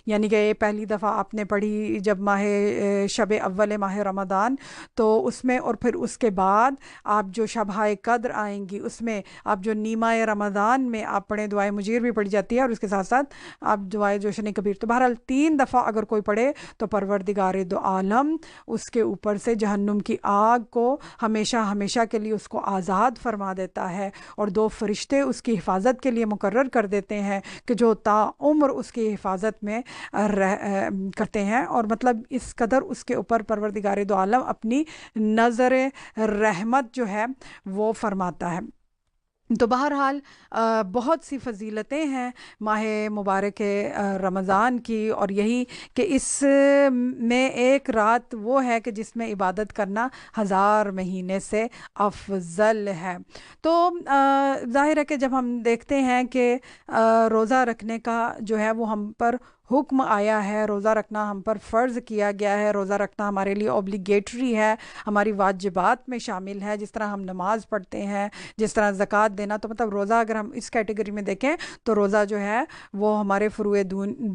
یعنی کہ یہ پہلی دفعہ آپ نے پڑھی جب ماہ شب اول ماہ رمضان، تو اس میں، اور پھر اس کے بعد آپ جو شبہ قدر آئیں گی اس میں آپ جو نیمہ رمضان میں آپ پڑھیں، دعائے مجیر بھی پڑھی جاتی ہے، اور اس کے ساتھ ساتھ آپ دعائے جوشن کبیر. تو بہرحال 3 دفعہ اگر کوئی پڑھے تو پروردگار دو عالم اس کے اوپر سے جہنم کی آگ کو ہمیشہ ہمیشہ کے لیے اس کو آزاد فرما دیتا ہے، اور 2 فرشتے اس کی حفاظت کے لیے مقرر کر دیتے ہیں کہ جو تا عمر اس کی حفاظت میں کرتے ہیں. اور مطلب اس قدر اس کے اوپر پروردگار دو عالم اپنی نظر رحمت جو ہے وہ فرماتا ہے. تو بہرحال بہت سی فضیلتیں ہیں ماہ مبارک رمضان کی، اور یہی کہ اس میں ایک رات وہ ہے کہ جس میں عبادت کرنا 1000 مہینے سے افضل ہے. تو ظاہر ہے کہ جب ہم دیکھتے ہیں کہ روزہ رکھنے کا جو ہے وہ ہم پر حکم آیا ہے، روزہ رکھنا ہم پر فرض کیا گیا ہے، روزہ رکھنا ہمارے لیے اوبلیگیٹری ہے، ہماری واجبات میں شامل ہے، جس طرح ہم نماز پڑھتے ہیں، جس طرح زکوٰۃ دینا. تو مطلب روزہ اگر ہم اس کیٹیگری میں دیکھیں تو روزہ جو ہے وہ ہمارے فروع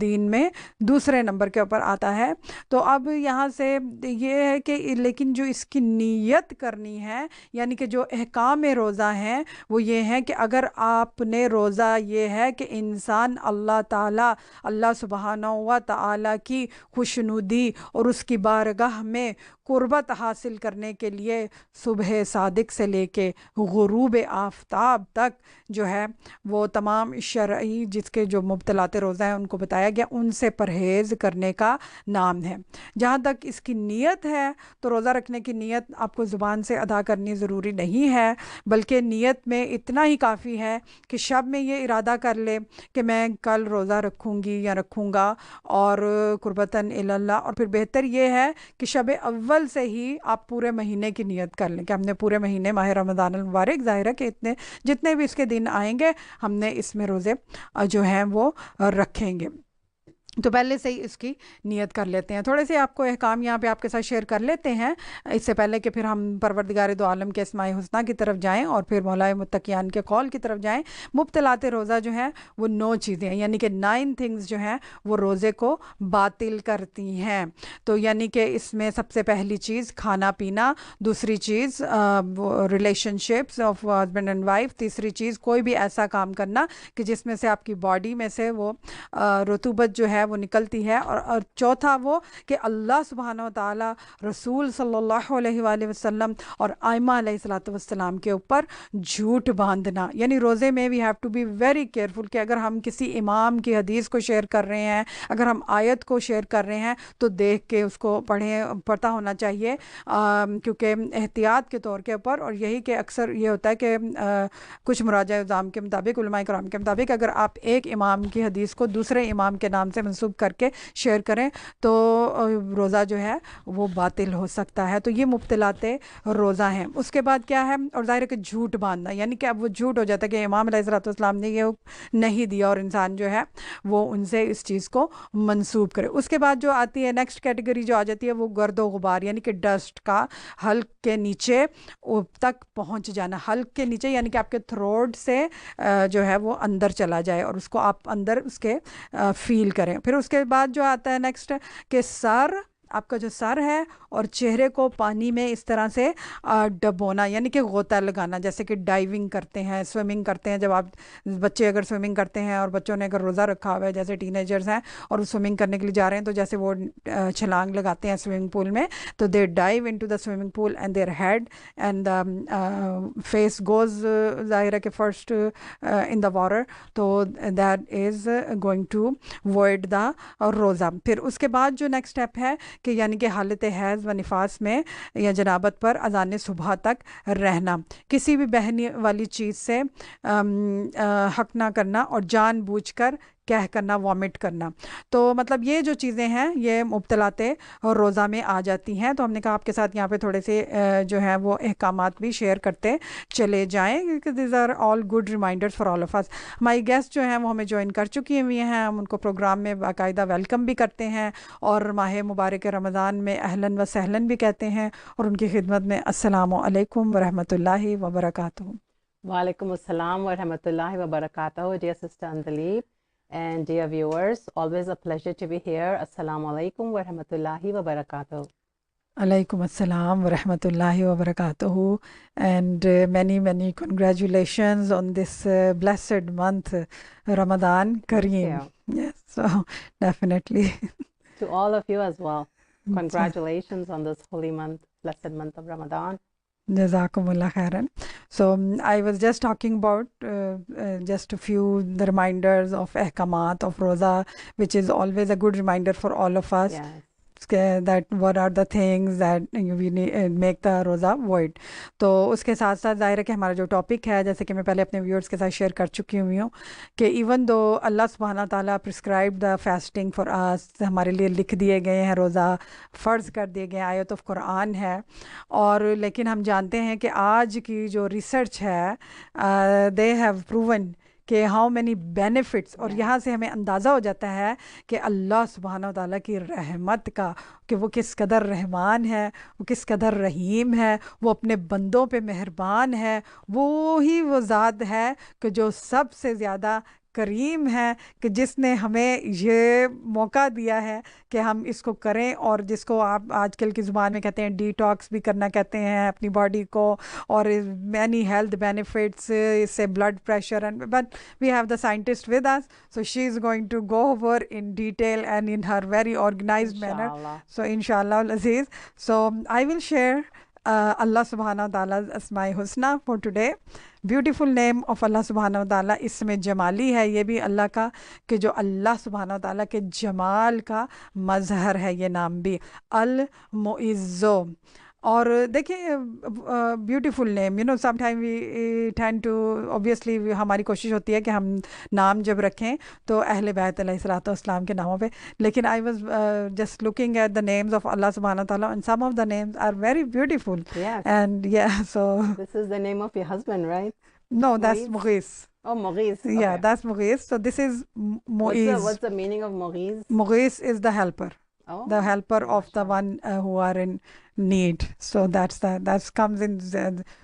دین میں دوسرے نمبر کے اوپر آتا ہے. تو اب یہاں سے یہ ہے کہ لیکن جو اس کی نیت کرنی ہے، یعنی کہ جو احکام روزہ ہیں وہ یہ ہیں کہ اگر آپ نے روزہ یہ ہے کہ انسان اللہ تعالیٰ، اللہ سبحانہ و تعالیٰ کی خوشنودی اور اس کی بارگاہ میں قربت حاصل کرنے کے لیے صبح صادق سے لے کے غروب آفتاب تک جو ہے وہ تمام شرعی جس کے جو مبطلات روزہ ہیں ان کو بتایا گیا، ان سے پرہیز کرنے کا نام ہے. جہاں تک اس کی نیت ہے تو روزہ رکھنے کی نیت آپ کو زبان سے ادا کرنی ضروری نہیں ہے، بلکہ نیت میں اتنا ہی کافی ہے کہ شب میں یہ ارادہ کر لے کہ میں کل روزہ رکھوں گی یا رکھوں گا، اور قربتاً اللہ. اور پھر بہتر یہ ہے کہ شب اول سے ہی آپ پورے مہینے کی نیت کر لیں کہ ہم نے پورے مہینے ماہ رمضان المبارک، ظاہر ہے کہ جتنے بھی اس کے دن آئیں گے ہم نے اس میں روزے جو ہیں وہ رکھیں گے. تو پہلے سے ہی اس کی نیت کر لیتے ہیں. تھوڑے سے آپ کو احکام یہاں پہ آپ کے ساتھ شیئر کر لیتے ہیں اس سے پہلے کہ پھر ہم پروردگار دو عالم کے اسماء حسنہ کی طرف جائیں اور پھر مولائے متقیان کے قول کی طرف جائیں. مبطلات روزہ جو ہیں وہ 9 چیزیں ہیں، یعنی کہ 9 تھنگز جو ہیں وہ روزے کو باطل کرتی ہیں. تو یعنی کہ اس میں سب سے پہلی چیز کھانا پینا، دوسری چیز relation ships of husband and wife, تیسری چیز کوئی بھی ایسا کام کرنا کہ جس میں سے آپ کی باڈی میں سے وہ رطوبت جو ہے وہ نکلتی ہے، اور چوتھا وہ کہ اللہ سبحانہ و تعالی، رسول صلی اللہ علیہ وآلہ وسلم اور ائمہ علیہ الصلوۃ والسلام کے اوپر جھوٹ باندھنا. یعنی روزے میں we have to be very careful کہ اگر ہم کسی امام کی حدیث کو شیئر کر رہے ہیں، اگر ہم آیت کو شیئر کر رہے ہیں تو دیکھ کے اس کو پڑھتا ہونا چاہیے، کیونکہ احتیاط کے طور کے اوپر. اور یہی کہ اکثر یہ ہوتا ہے کہ کچھ مراجع الزام کے مطابق، علماء کرام کے مطابق، اگر آپ ایک امام کی حدیث کو دوسرے امام کے نام سے منسوب کر کے شیئر کریں تو روزہ جو ہے وہ باطل ہو سکتا ہے. تو یہ مبطلات روزہ ہیں. اس کے بعد کیا ہے؟ اور ظاہر ہے کہ جھوٹ باندھنا، یعنی کہ اب وہ جھوٹ ہو جاتا ہے کہ امام علیہ الصلوۃ والسلام نے یہ نہیں دیا اور انسان جو ہے وہ ان سے اس چیز کو منسوب کرے. اس کے بعد جو آتی ہے نیکسٹ کیٹیگری جو آ جاتی ہے وہ گرد و غبار، یعنی کہ ڈسٹ کا حلق کے نیچے تک پہنچ جانا. حلق کے نیچے یعنی کہ آپ کے تھروٹ سے جو ہے وہ اندر چلا جائے اور اس کو آپ اندر اس کے فیل کریں. پھر اس کے بعد جو آتا ہے نیکسٹ کہ سر، آپ کا جو سر ہے اور چہرے کو پانی میں اس طرح سے ڈبونا، یعنی کہ غوطہ لگانا، جیسے کہ ڈائیونگ کرتے ہیں، سوئمنگ کرتے ہیں. جب آپ بچے اگر سوئمنگ کرتے ہیں اور بچوں نے اگر روزہ رکھا ہوا ہے، جیسے ٹین ایجرز ہیں اور وہ سوئمنگ کرنے کے لیے جا رہے ہیں، تو جیسے وہ چھلانگ لگاتے ہیں سوئمنگ پول میں، تو they dive into the swimming pool and their head and face goes, ظاہر ہے کہ فرسٹ ان دا واٹر، تو that is going to void the روزہ. پھر اس کے بعد جو نیکسٹ اسٹیپ ہے کہ یعنی کہ حالت حیض و نفاس میں یا جنابت پر اذان صبح تک رہنا، کسی بھی بہنے والی چیز سے حق نہ کرنا اور جان بوجھ کر کہہ کرنا، وامٹ کرنا. تو مطلب یہ جو چیزیں ہیں یہ مبطلات روزہ میں آ جاتی ہیں. تو ہم نے کہا آپ کے ساتھ یہاں پہ تھوڑے سے جو ہیں وہ احکامات بھی شیئر کرتے چلے جائیں، کیونکہ these are all good reminders for all of us. ہماری گیسٹ جو ہیں وہ ہمیں جوائن کر چکی ہوئی ہیں، ہم ان کو پروگرام میں باقاعدہ ویلکم بھی کرتے ہیں اور ماہ مبارک رمضان میں اہلاً و سہلاً بھی کہتے ہیں، اور ان کی خدمت میں السلام علیکم ورحمۃ اللہ وبرکاتہ. وعلیکم السلام ورحمۃ اللہ وبرکاتہ. Dear sister Andleeb And dear viewers, always a pleasure to be here. Assalamu alaikum wa rahmatullahi wa barakatuh. Alaikum assalam wa rahmatullahi wa barakatuhu. And many congratulations on this blessed month, Ramadan Kareem. Yes, so definitely. To all of you as well. Congratulations on this holy month, blessed month of Ramadan. Jazakumullah khairan. So I was just talking about just a few the reminders of ahkamat of Roza, which is always a good reminder for all of us. Yes. That what are the things that we make the रोज़ा void. तो उसके साथ साथ ज़ाहिर है कि हमारा जो टॉपिक है, जैसे कि मैं पहले अपने व्यूअर्स के साथ शेयर कर चुकी हुई हूँ कि इवन दो अल्लाह सुब्हाना ताला prescribe the fasting for us, हमारे लिए लिख दिए गए हैं रोज़ा, फ़र्ज़ कर दिए गए आयत ऑफ कुरान है, और लेकिन हम जानते हैं कि आज की जो रिसर्च है दे हैव प्रूवन कि हाउ मैनी बेनिफिट्स, और यहाँ से हमें अंदाज़ा हो जाता है कि अल्लाह सुब्हाना व तआला की रहमत का, कि वो किस कदर रहमान है, वो किस कदर रहीम है, वो अपने बंदों पे मेहरबान है, वो ही वो ज़ात है कि जो सबसे ज़्यादा करीम है, कि जिसने हमें ये मौका दिया है कि हम इसको करें, और जिसको आप आजकल की ज़ुबान में कहते हैं डिटॉक्स भी करना कहते हैं अपनी बॉडी को, और मैनी हेल्थ बेनिफिट्स, इससे blood pressure, and but we have the scientist with us, so she is going to go over in detail and in her very organised manner. So इंशाअल्लाह Aziz, so I will share Allah subhanahu wa ta'ala asma'i husna for today. Beautiful name of Allah सुब्हानहू व तआला, इसमें जमाली है ये भी अल्लाह का, कि जो अल्लाह सुब्हानहू व तआला के जमाल का मज़हर है ये नाम भी, अल मुइज़्ज़ो. और देखिए beautiful name, you know some time we tend to, obviously हमारी कोशिश होती है कि हम नाम जब रखें तो अहले बैत अलैहिस्सलाम के नामों पे, लेकिन I was just looking at the names of Allah सुब्हानहू व तआला and some of the names are very beautiful. And yeah, so this is the name of your husband, right? No, that's Mughis. Oh, Mughis. Yeah, that's Mughis. So this is Mu'iz. What's the meaning of Mughis? Mughis is the helper. The helper of the one who are in need. So that comes in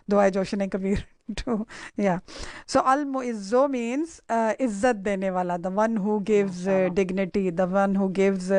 Dua Joshan Kabir too. Yeah. So Al Muizzo means izzat dene wala, the one who gives dignity, the one who gives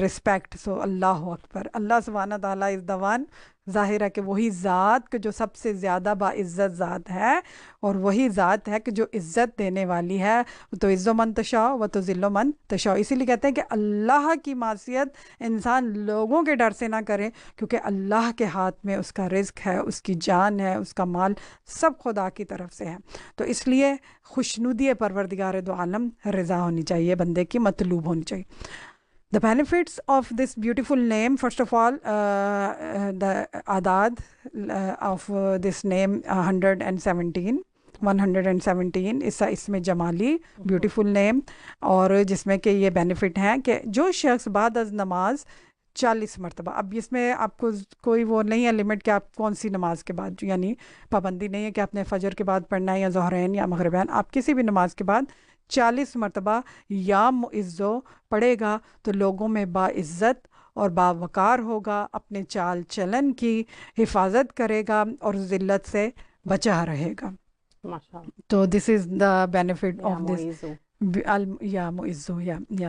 respect. So Allahu Akbar. Allah subhanahu wa ta'ala is the one, ज़ाहिर है कि वही ज़ात कि जो सबसे ज़्यादा बाइज़्ज़त ज़ात है, और वही ज़ात है कि जो इज़्ज़त देने वाली है. तो इज़्ज़ो मन तशाओ व तो ज़िल्लो मन तशाओ. इसीलिए कहते हैं कि अल्लाह की मासियत इंसान लोगों के डर से ना करे, क्योंकि अल्लाह के हाथ में उसका रिज़्क है, उसकी जान है, उसका माल सब खुदा की तरफ से है. तो इसलिए खुशनुदी परवरदिगार दो आलम रज़ा होनी चाहिए, बंदे की मतलूब होनी चाहिए. The benefits of this beautiful name, first of all, the adad of this name 117 इसमें जमाली ब्यूटीफुल नेम, और जिसमें कि ये बेनिफिट हैं कि जो शख्स बाद अज नमाज 40 मरतबा, अब इसमें आपको कोई वो नहीं है लिमिट कि आप कौन सी नमाज के बाद, यानी पाबंदी नहीं है कि आपने फजर के बाद पढ़ना है या ज़ोहरैन या मगरिबैन, आप किसी भी नमाज के बाद 40 मरतबा या मुइज़्ज़ो पढ़ेगा तो लोगों में बाइज़्ज़त और बावकार होगा, अपने चाल चलन की हिफाजत करेगा और ज़िल्लत से बचा रहेगा. तो this is the benefit of this मुइज़्ज़ो,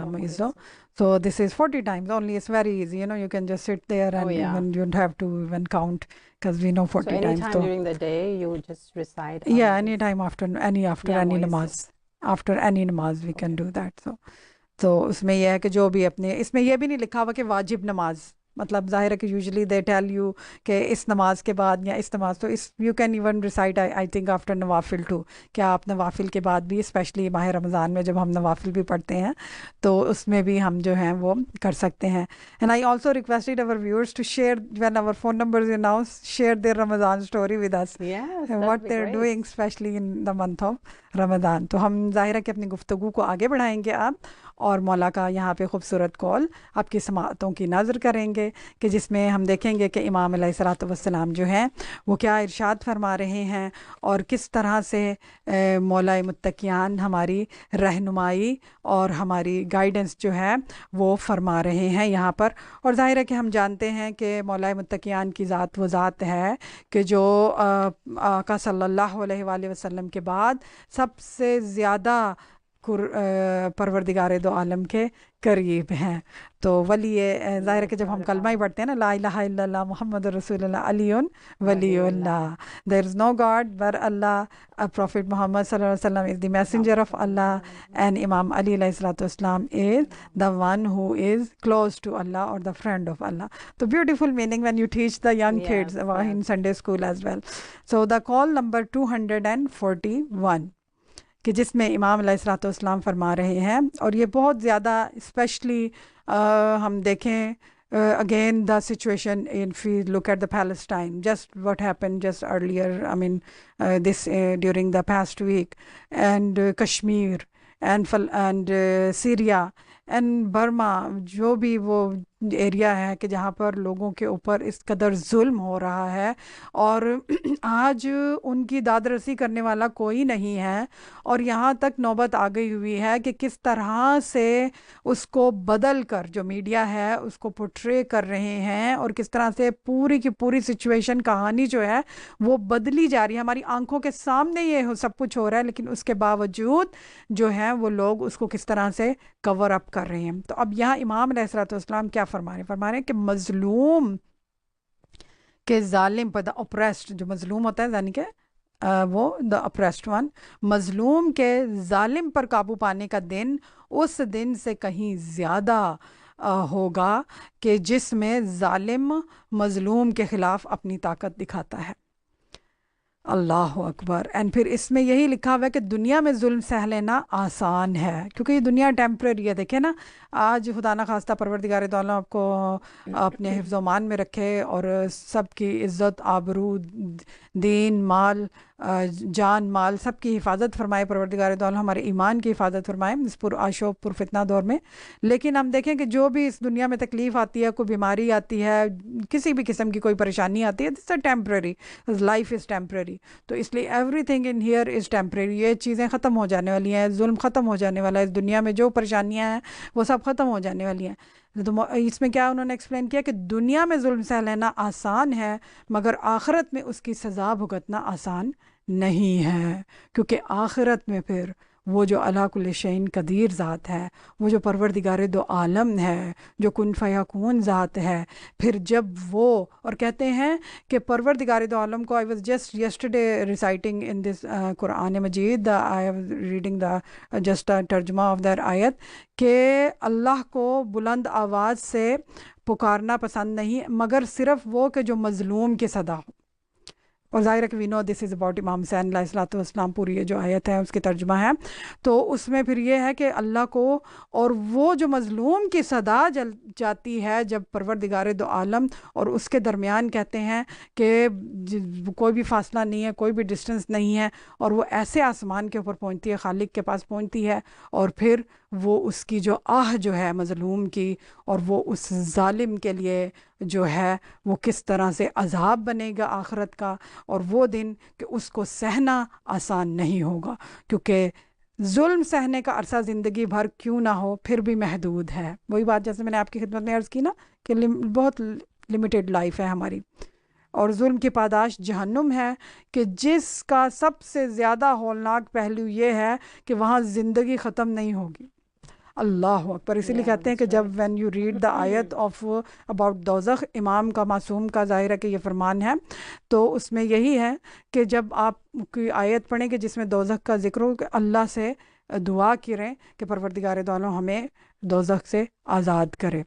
मुइज़्ज़ो. So this is 40 times only. It's very easy, you know, you can just sit there and even you don't have to even count, because we know 40 times. So anytime during the day you just recite? Yeah, anytime after any namaz. After any namaz we can do that. So उसमें यह है कि जो भी अपने, इसमें यह भी नहीं लिखा हुआ कि वाजिब नमाज, मतलब ज़ाहिर है कि यूजुअली दे टेल यू कि इस नमाज के बाद या इस नमाज, तो इस you can even recite I think after नवाफिल टू, क्या आप नवाफिल के बाद भी, स्पेशली माह रमज़ान में जब हम नवाफिल भी पढ़ते हैं तो उसमें भी हम जो हैं वो कर सकते हैं. And I also requested our viewers to share when our phone numbers you now share their Ramzan story with us, what they are doing specially in the month of Ramzan. तो हम ज़ाहिर है कि अपनी गुफ्तगू को आगे बढ़ाएंगे आप, और मौला का यहाँ पे खूबसूरत कॉल आपकी समातों की नज़र करेंगे, कि जिसमें हम देखेंगे कि इमाम अलैहिस्सलातु वस्सलाम जो हैं वो क्या इरशाद फरमा रहे हैं, और किस तरह से मौला मुत्तकियान हमारी रहनुमाई और हमारी गाइडेंस जो है वो फरमा रहे हैं यहाँ पर. और ज़ाहिर है कि हम जानते हैं कि मौला मुत्तकियान की ज़ात वो ज़ात है कि जो आका सल्लल्लाहु अलैहि वसल्लम के बाद सबसे ज़्यादा परवरदिगार दो आलम के करीब हैं। तो वली ज़ाहिर है कि जब हम कलमा ही पढ़ते हैं ना, ला इलाहा इल्लल्लाह मुहम्मद रसूलुल्लाह अलियुन वलीउल्लाह, there is no God but Allah, Prophet Muhammad sallallahu alaihi wasallam is the messenger of Allah, and Imam Ali alayhi salatu wasalam is the one who is close to Allah or the friend of Allah. So beautiful meaning when you teach the young kids in Sunday school as well. So the call number 241 کہ جس میں امام علیہ الصلوۃ والسلام فرما رہے ہیں، اور یہ بہت زیادہ اسپیشلی ہم دیکھیں again the situation, if we look at the Palestine, just what happened just earlier, I mean this during the past week, and Kashmir and Syria and Burma, جو بھی وہ ایریا ہے کہ جہاں پر لوگوں کے اوپر اس قدر ظلم ہو رہا ہے، اور آج ان کی داد رسی کرنے والا کوئی نہیں ہے، اور یہاں تک نوبت آ گئی ہوئی ہے کہ کس طرح سے اس کو بدل کر جو میڈیا ہے اس کو پورٹرے کر رہے ہیں، اور کس طرح سے پوری کی پوری سچویشن کہانی جو ہے وہ بدلی جا رہی ہے، ہماری آنکھوں کے سامنے یہ سب کچھ ہو رہا ہے، لیکن اس کے باوجود جو ہے وہ لوگ اس کو کس طرح سے کور اپ کر رہے ہیں۔ تو اب یہاں امام علیہ الصلوۃ والسلام کیا فرما رہے ہیں کہ مظلوم کے ظالم پر، دا اپریسڈ، جو مظلوم ہوتا ہے یعنی کہ وہ دا اپریسڈ ون، مظلوم کے ظالم پر قابو پانے کا دن اس دن سے کہیں زیادہ ہوگا کہ جس میں ظالم مظلوم کے خلاف اپنی طاقت دکھاتا ہے۔ اللہ اکبر۔ اینڈ پھر اس میں یہی لکھا ہوا ہے کہ دنیا میں ظلم سہ لینا آسان ہے، کیونکہ یہ دنیا ٹیمپریری ہے۔ دیکھیں نا، آج خدا نہ خواستہ پروردگار تعالیٰ آپ کو اپنے حفظ و امان میں رکھے، اور سب کی عزت، آبرو، دین، مال، جان مال سب کی حفاظت فرمائے پروردگار تعالیٰ، ہمارے ایمان کی حفاظت فرمائے اس پر آشوب پر فتنہ دور میں۔ لیکن ہم دیکھیں کہ جو بھی اس دنیا میں تکلیف آتی ہے، کوئی بیماری آتی ہے، کسی بھی قسم کی کوئی پریشانی آتی ہے، دس از ٹیمپریری، لائف از ٹیمپریری۔ تو اس لیے every thing in here is temporary, یہ چیزیں ختم ہو جانے والی ہیں، ظلم ختم ہو جانے والا ہے، اس دنیا میں جو پریشانیاں ہیں وہ سب ختم ہو جانے والی ہیں۔ تو اس میں کیا انہوں نے ایکسپلین کیا کہ دنیا میں ظلم سہ لینا آسان ہے، مگر آخرت میں اس کی سزا بھگتنا آسان نہیں ہے، کیونکہ آخرت میں پھر وہ جو علی کل شیء قدیر ذات ہے، وہ جو پروردگار دو عالم ہے، جو کن فیکون ذات ہے، پھر جب وہ، اور کہتے ہیں کہ پروردگار دو عالم کو، I was just yesterday reciting in this Quran Majeed, I was reading the just a ترجمہ of that آیت، کہ اللہ کو بلند آواز سے پکارنا پسند نہیں مگر صرف وہ کہ جو مظلوم کی صدا ہو۔ اور ظاہر ہے کہ وی نو دس از اباؤٹ امام حسین علیہ الصلوۃ والسلام، پوری یہ جو آیت ہے اس کی ترجمہ ہے۔ تو اس میں پھر یہ ہے کہ اللہ کو، اور وہ جو مظلوم کی صدا جاتی ہے جب پروردگار دو عالم اور اس کے درمیان کہتے ہیں کہ کوئی بھی فاصلہ نہیں ہے، کوئی بھی ڈسٹنس نہیں ہے، اور وہ ایسے آسمان کے اوپر پہنچتی ہے، خالق کے پاس پہنچتی ہے، اور پھر وہ اس کی جو آہ جو ہے مظلوم کی، اور وہ اس ظالم کے لیے جو ہے وہ کس طرح سے عذاب بنے گا آخرت کا، اور وہ دن کہ اس کو سہنا آسان نہیں ہوگا، کیونکہ ظلم سہنے کا عرصہ زندگی بھر کیوں نہ ہو پھر بھی محدود ہے۔ وہی بات جیسے میں نے آپ کی خدمت میں عرض کی نا کہ بہت لمیٹڈ لائف ہے ہماری، اور ظلم کی پاداش جہنم ہے، کہ جس کا سب سے زیادہ ہولناک پہلو یہ ہے کہ وہاں زندگی ختم نہیں ہوگی۔ اللہ اکبر۔ اسی لیے کہتے ہیں کہ جب when you read the آیت of about دوزخ، امام کا، معصوم کا، ظاہر ہے کہ یہ فرمان ہے، تو اس میں یہی ہے کہ جب آپ کی آیت پڑھیں کہ جس میں دوزخ کا ذکر ہو، کہ اللہ سے دعا کریں کہ پروردگار دو عالم ہمیں دوزخ سے آزاد کرے،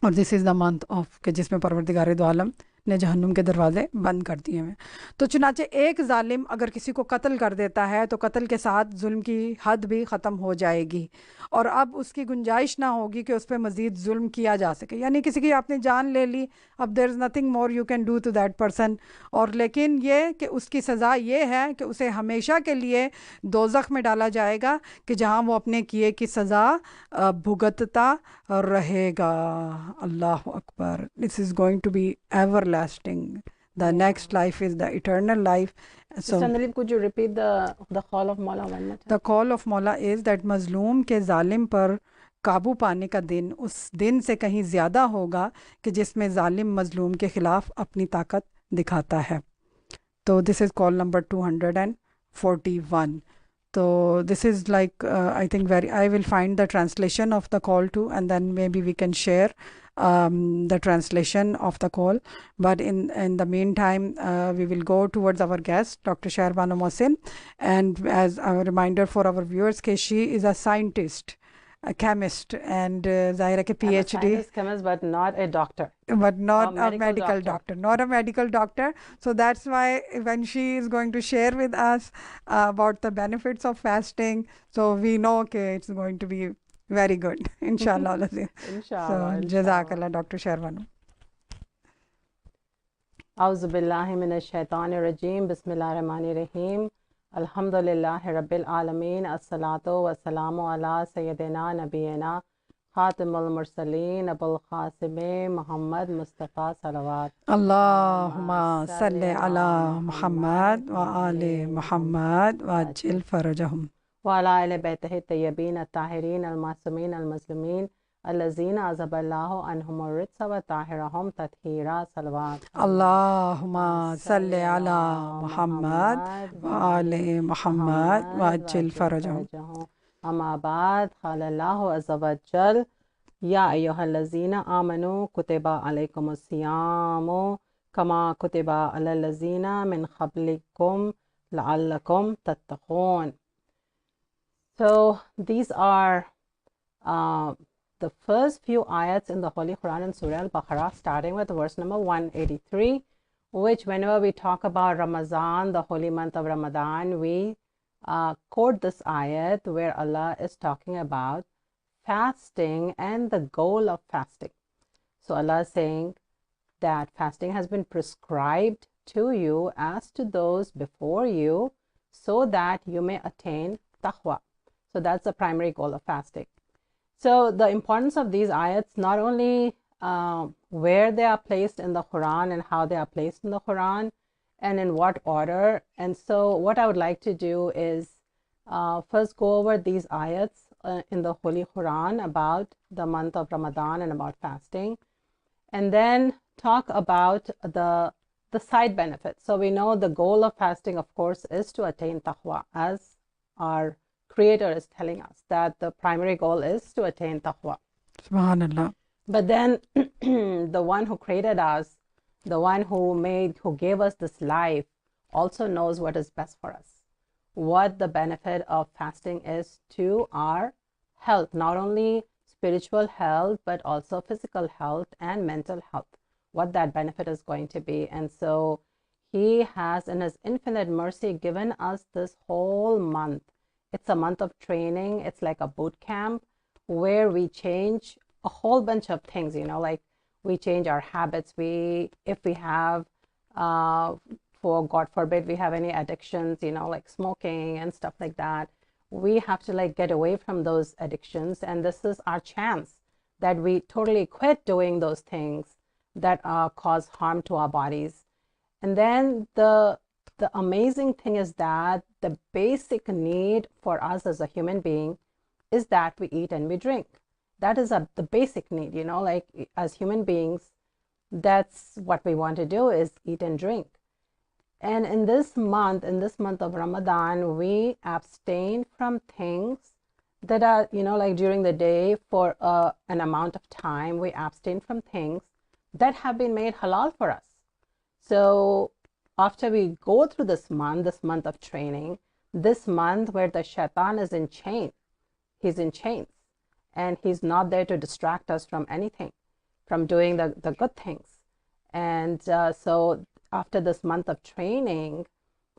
اور this is the month of کہ جس میں پروردگار دو عالم نے جہنم کے دروازے بند کر دیے ہیں۔ تو چنانچہ ایک ظالم اگر کسی کو قتل کر دیتا ہے تو قتل کے ساتھ ظلم کی حد بھی ختم ہو جائے گی، اور اب اس کی گنجائش نہ ہوگی کہ اس پہ مزید ظلم کیا جا سکے، یعنی کسی کی آپ نے جان لے لی، اب there is nothing more you can do to that person، اور لیکن یہ کہ اس کی سزا یہ ہے کہ اسے ہمیشہ کے لیے دوزخ میں ڈالا جائے گا، کہ جہاں وہ اپنے کیے کی سزا بھگتتا رہے گا۔ اللہ اکبر۔ This is going to be everlasting. The next life is the eternal life. So Andleeb, could you repeat the call of Mola one more time? the call of Mola is that مظلوم کے ظالم پر قابو پانے کا دن اس دن سے کہیں زیادہ ہوگا کہ جس میں ظالم مظلوم کے خلاف اپنی طاقت دکھاتا ہے۔ تو this is call number 241۔ So this is like I think very. I will find the translation of the call too, and then maybe we can share the translation of the call. But in the meantime, we will go towards our guest, Dr. Sheher Bano Mohsin, and as a reminder for our viewers, that she is a scientist, a chemist, and Zahira ke I'm a PhD. scientist chemist, but not a doctor. But not a medical medical doctor, not a medical doctor. So that's why when she is going to share with us about the benefits of fasting, so we know, okay, it's going to be very good, inshallah. So, Inshallah, inshallah. Jazakallah, Dr. Sheher Bano. Auzu billahi minash shaitanir rajim. Bismillahir rahmanir rahim. Alhamdulillahi rabbil alamin. As-salatu was-salamu ala sayyidina nabiyina Khatimul Mursaleen Abul Qasim Muhammad Mustafa Salawat. Allahumma salli ala Muhammad wa ali Muhammad wa ajil farajahum. Wa ala ahli baytihi tayyibin at-tahirin al-masumin al-muslimin allazina azaballahu anhum ar-ritsa wa tahirahum tathira salawat. Allahumma salli ala Muhammad wa ali Muhammad wa ajil farajahum. Amma ba'd, qala Allahu azza wa jal, ya ayyuhallazina amanu kutiba alaykumus siyamu kama kutiba alal lazina min qablikum la'allakum tattaqun. So these are the first few ayats in the Holy Quran in Surah Al-Baqarah, starting with verse number 183, which whenever we talk about Ramadan, the holy month of Ramadan, we quote this ayat where Allah is talking about fasting and the goal of fasting. So Allah is saying that fasting has been prescribed to you as to those before you so that you may attain taqwa. So that's the primary goal of fasting. So the importance of these ayats, not only where they are placed in the Quran and how they are placed in the Quran, and in what order. And so what I would like to do is first go over these ayats in the Holy Quran about the month of Ramadan and about fasting, and then talk about the side benefits. So we know the goal of fasting, of course, is to attain taqwa, as our Creator is telling us that the primary goal is to attain taqwa. Subhanallah. But then the one who created us, the one who gave us this life, also knows what is best for us, what the benefit of fasting is to our health, not only spiritual health, but also physical health and mental health, what that benefit is going to be. And so He has, in His infinite mercy, given us this whole month. It's a month of training. It's like a boot camp where we change a whole bunch of things, like we change our habits. If we have, for God forbid, we have any addictions, like smoking and stuff like that, we have to get away from those addictions. And this is our chance that we totally quit doing those things that cause harm to our bodies. And then the amazing thing is that the basic need for us as a human being is that we eat and we drink. That is the basic need, as human beings, that's what we want to do, is eat and drink. And in this month of Ramadan, we abstain from things that are, during the day for an amount of time, we abstain from things that have been made halal for us. So after we go through this month of training, this month where the shaitan is in chains, he's in chains. And he's not there to distract us from anything, from doing the good things. And so after this month of training,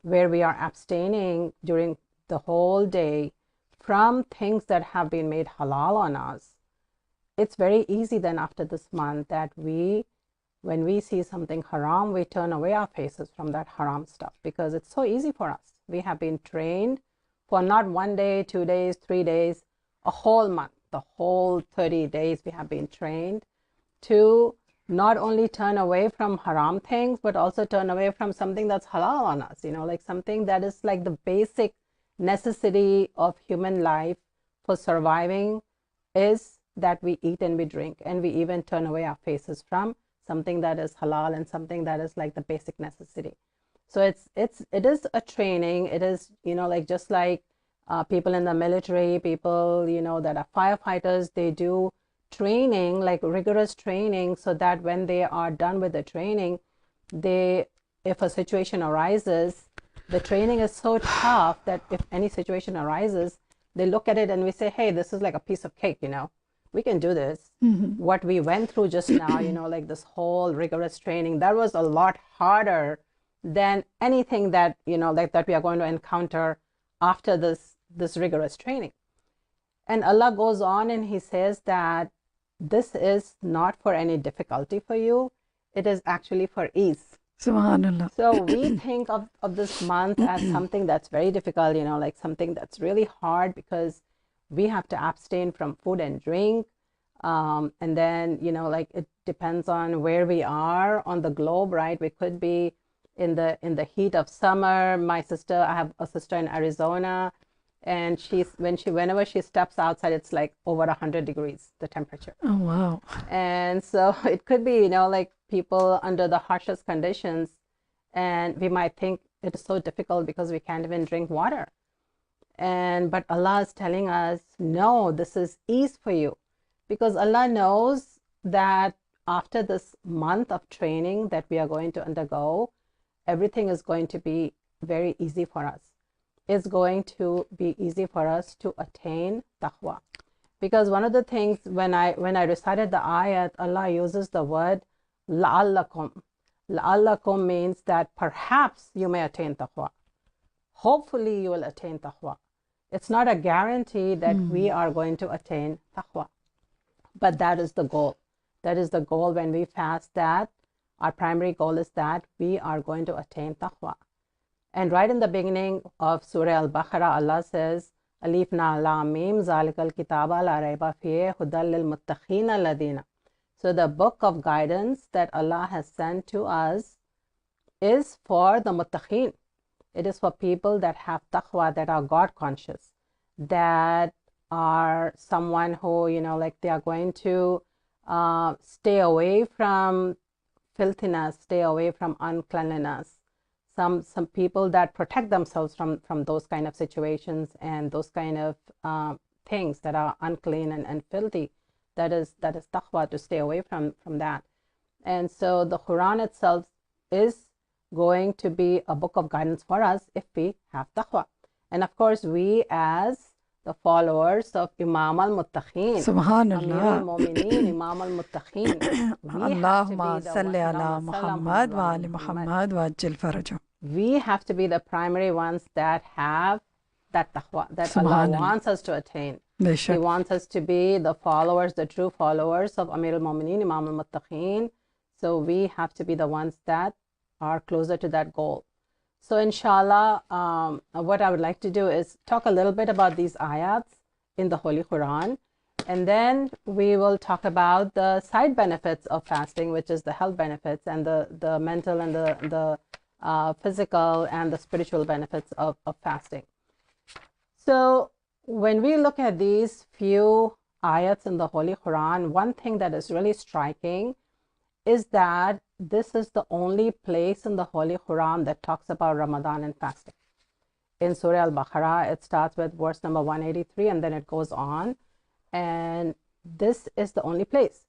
where we are abstaining during the whole day from things that have been made halal on us, it's very easy then after this month that when we see something haram, we turn away our faces from that haram stuff, because it's so easy for us. We have been trained for not 1 day, 2 days, 3 days, a whole month. The whole 30 days we have been trained to not only turn away from haram things, but also turn away from something that's halal on us, like something that is like the basic necessity of human life for surviving, is that we eat and we drink, and we even turn away our faces from something that is halal and something that is like the basic necessity. So it is a training. It is, just like People in the military, people, that are firefighters, they do training, like rigorous training, so that when they are done with the training, if a situation arises, the training is so tough that if any situation arises, they look at it and we say, hey, this is like a piece of cake, we can do this. What we went through just now, like this whole rigorous training, that was a lot harder than anything that, like that we are going to encounter after this rigorous training. And Allah goes on and He says that this is not for any difficulty for you, it is actually for ease. Subhanallah. So we think of this month as something that's very difficult, like something that's really hard, because we have to abstain from food and drink. And then, like it depends on where we are on the globe, right? We could be in the heat of summer. I have a sister in Arizona, and whenever she steps outside, it's like over 100 degrees, the temperature. Oh, wow. And so it could be, like people under the harshest conditions, and we might think it is so difficult because we can't even drink water. But Allah is telling us, no, this is ease for you, because Allah knows that after this month of training that we are going to undergo, everything is going to be very easy for us. It's going to be easy for us to attain taqwa. Because one of the things, when I recited the ayat, Allah uses the word la'allakum. La'allakum means that perhaps you may attain taqwa. Hopefully you will attain taqwa. It's not a guarantee that we are going to attain taqwa. But that is the goal. That is the goal when we fast, that our primary goal is that we are going to attain taqwa. And right in the beginning of Surah Al-Baqarah, Allah says, Alif na lam mim zalikal kitaba la raiba fihi hudal lil muttaqina alladhina. So the book of guidance that Allah has sent to us is for the muttaqin. It is for people that have taqwa, that are God conscious, that are someone who, like they are going to stay away from filthiness, stay away from uncleanliness. Some people that protect themselves from those kind of situations and those kind of things that are unclean and filthy. That is taqwa, to stay away from that. And so the Quran itself is going to be a book of guidance for us if we have taqwa. And of course, we as the followers of Imam al-Muttaqin, Subhanallah. Amir al-Mu'mineen, Imam al-Muttaqin, Allahumma salli ala Muhammad wa ali Muhammad wa ajil farajah. We have to be the primary ones that have that taqwa, that Allah wants us to attain. He wants us to be the followers, the true followers of Amir al-Mu'mineen, Imam al-Muttaqin. So we have to be the ones that are closer to that goal. So inshallah, what I would like to do is talk a little bit about these ayats in the Holy Quran, and then we will talk about the side benefits of fasting, which is the health benefits and the mental and the physical and the spiritual benefits of fasting. So when we look at these few ayats in the Holy Quran, one thing that is really striking is that this is the only place in the Holy Quran that talks about Ramadan and fasting. In Surah Al-Baqarah, it starts with verse number 183 and then it goes on. And this is the only place.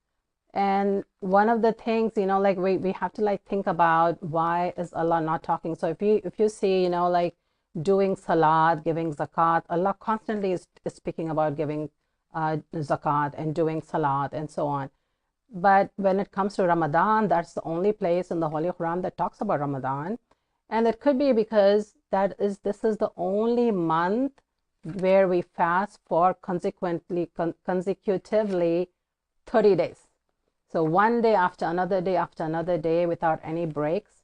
And one of the things, like we have to think about, why is Allah not talking? So if you see, like doing salat, giving zakat, Allah constantly is speaking about giving zakat and doing salat and so on. But when it comes to Ramadan, that's the only place in the Holy Quran that talks about Ramadan. And it could be because this is the only month where we fast for consecutively 30 days. So one day after another day without any breaks,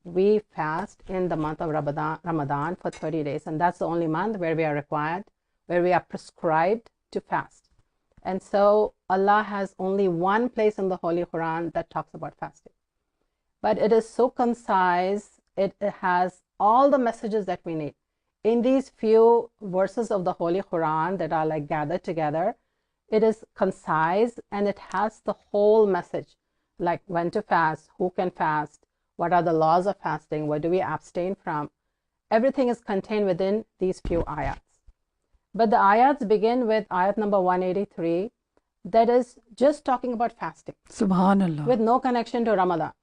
we fast in the month of Ramadan for 30 days. And that's the only month where we are required, where we are prescribed to fast. And so Allah has only one place in the Holy Quran that talks about fasting. But it is so concise, it has all the messages that we need. In these few verses of the Holy Quran that are gathered together, it is concise and it has the whole message, like when to fast, who can fast, what are the laws of fasting, what do we abstain from. Everything is contained within these few ayats. But the ayats begin with ayat number 183, that is just talking about fasting. Subhanallah. With no connection to Ramadan.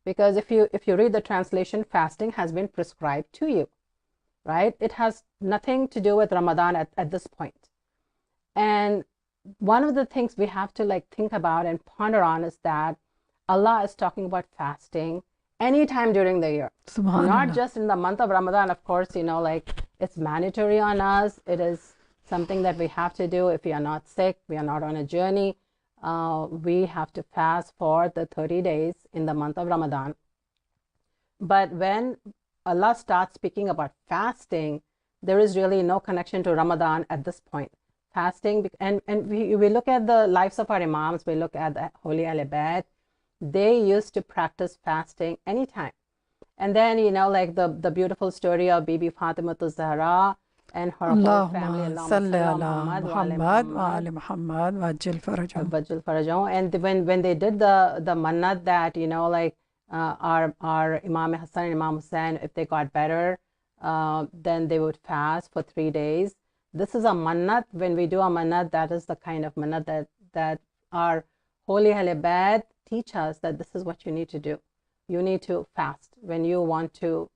Because if you read the translation, fasting has been prescribed to you, right? It has nothing to do with Ramadan at this point. And one of the things we have to think about and ponder on is that Allah is talking about fasting anytime during the year. Not just in the month of Ramadan, of course, it's mandatory on us. It is something that we have to do if we are not sick, we are not on a journey. We have to fast for the 30 days in the month of Ramadan. But when Allah starts speaking about fasting, there is really no connection to Ramadan at this point. Fasting, and we look at the lives of our Imams, we look at the Holy Ahl Bayt, they used to practice fasting anytime. And then, the beautiful story of Bibi Fatima Zahra and her whole family. And when they did the mannat that, our Imam Hassan and Imam Hussain, if they got better, then they would fast for 3 days. This is a mannat. When we do a mannat, that is the kind of mannat that our Holy Ahl Bayt teach us, that this is what you need to do. You need to fast. When you want to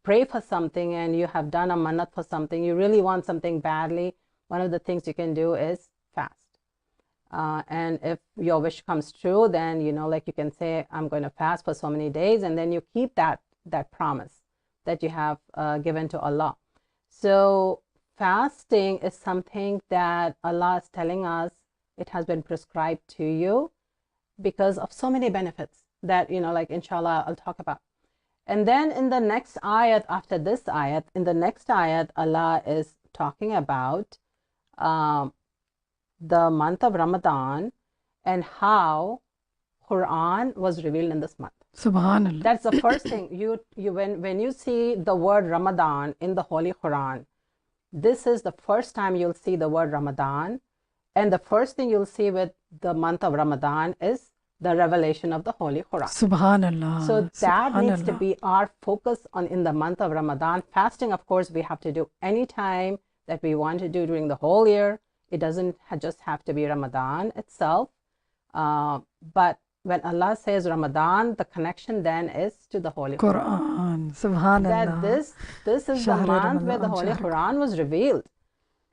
pray for something and you have done a mannat for something, you really want something badly, one of the things you can do is fast. And if your wish comes true, then, you can say, I'm going to fast for so many days, and then you keep that promise that you have given to Allah. So fasting is something that Allah is telling us it has been prescribed to you because of so many benefits that, inshallah, I'll talk about. And then in the next ayat, after this ayat, in the next ayat, Allah is talking about the month of Ramadan and how Quran was revealed in this month. Subhanallah. That's the first thing. When you see the word Ramadan in the Holy Quran, this is the first time you'll see the word Ramadan. And the first thing you'll see with the month of Ramadan is the revelation of the Holy Quran. Subhanallah. So that needs to be our focus in the month of Ramadan. Fasting, of course, we have to do any time that we want to do during the whole year. It doesn't just have to be Ramadan itself. But when Allah says Ramadan, the connection then is to the Holy Quran. Subhanallah. That this is the month where the Holy Quran was revealed.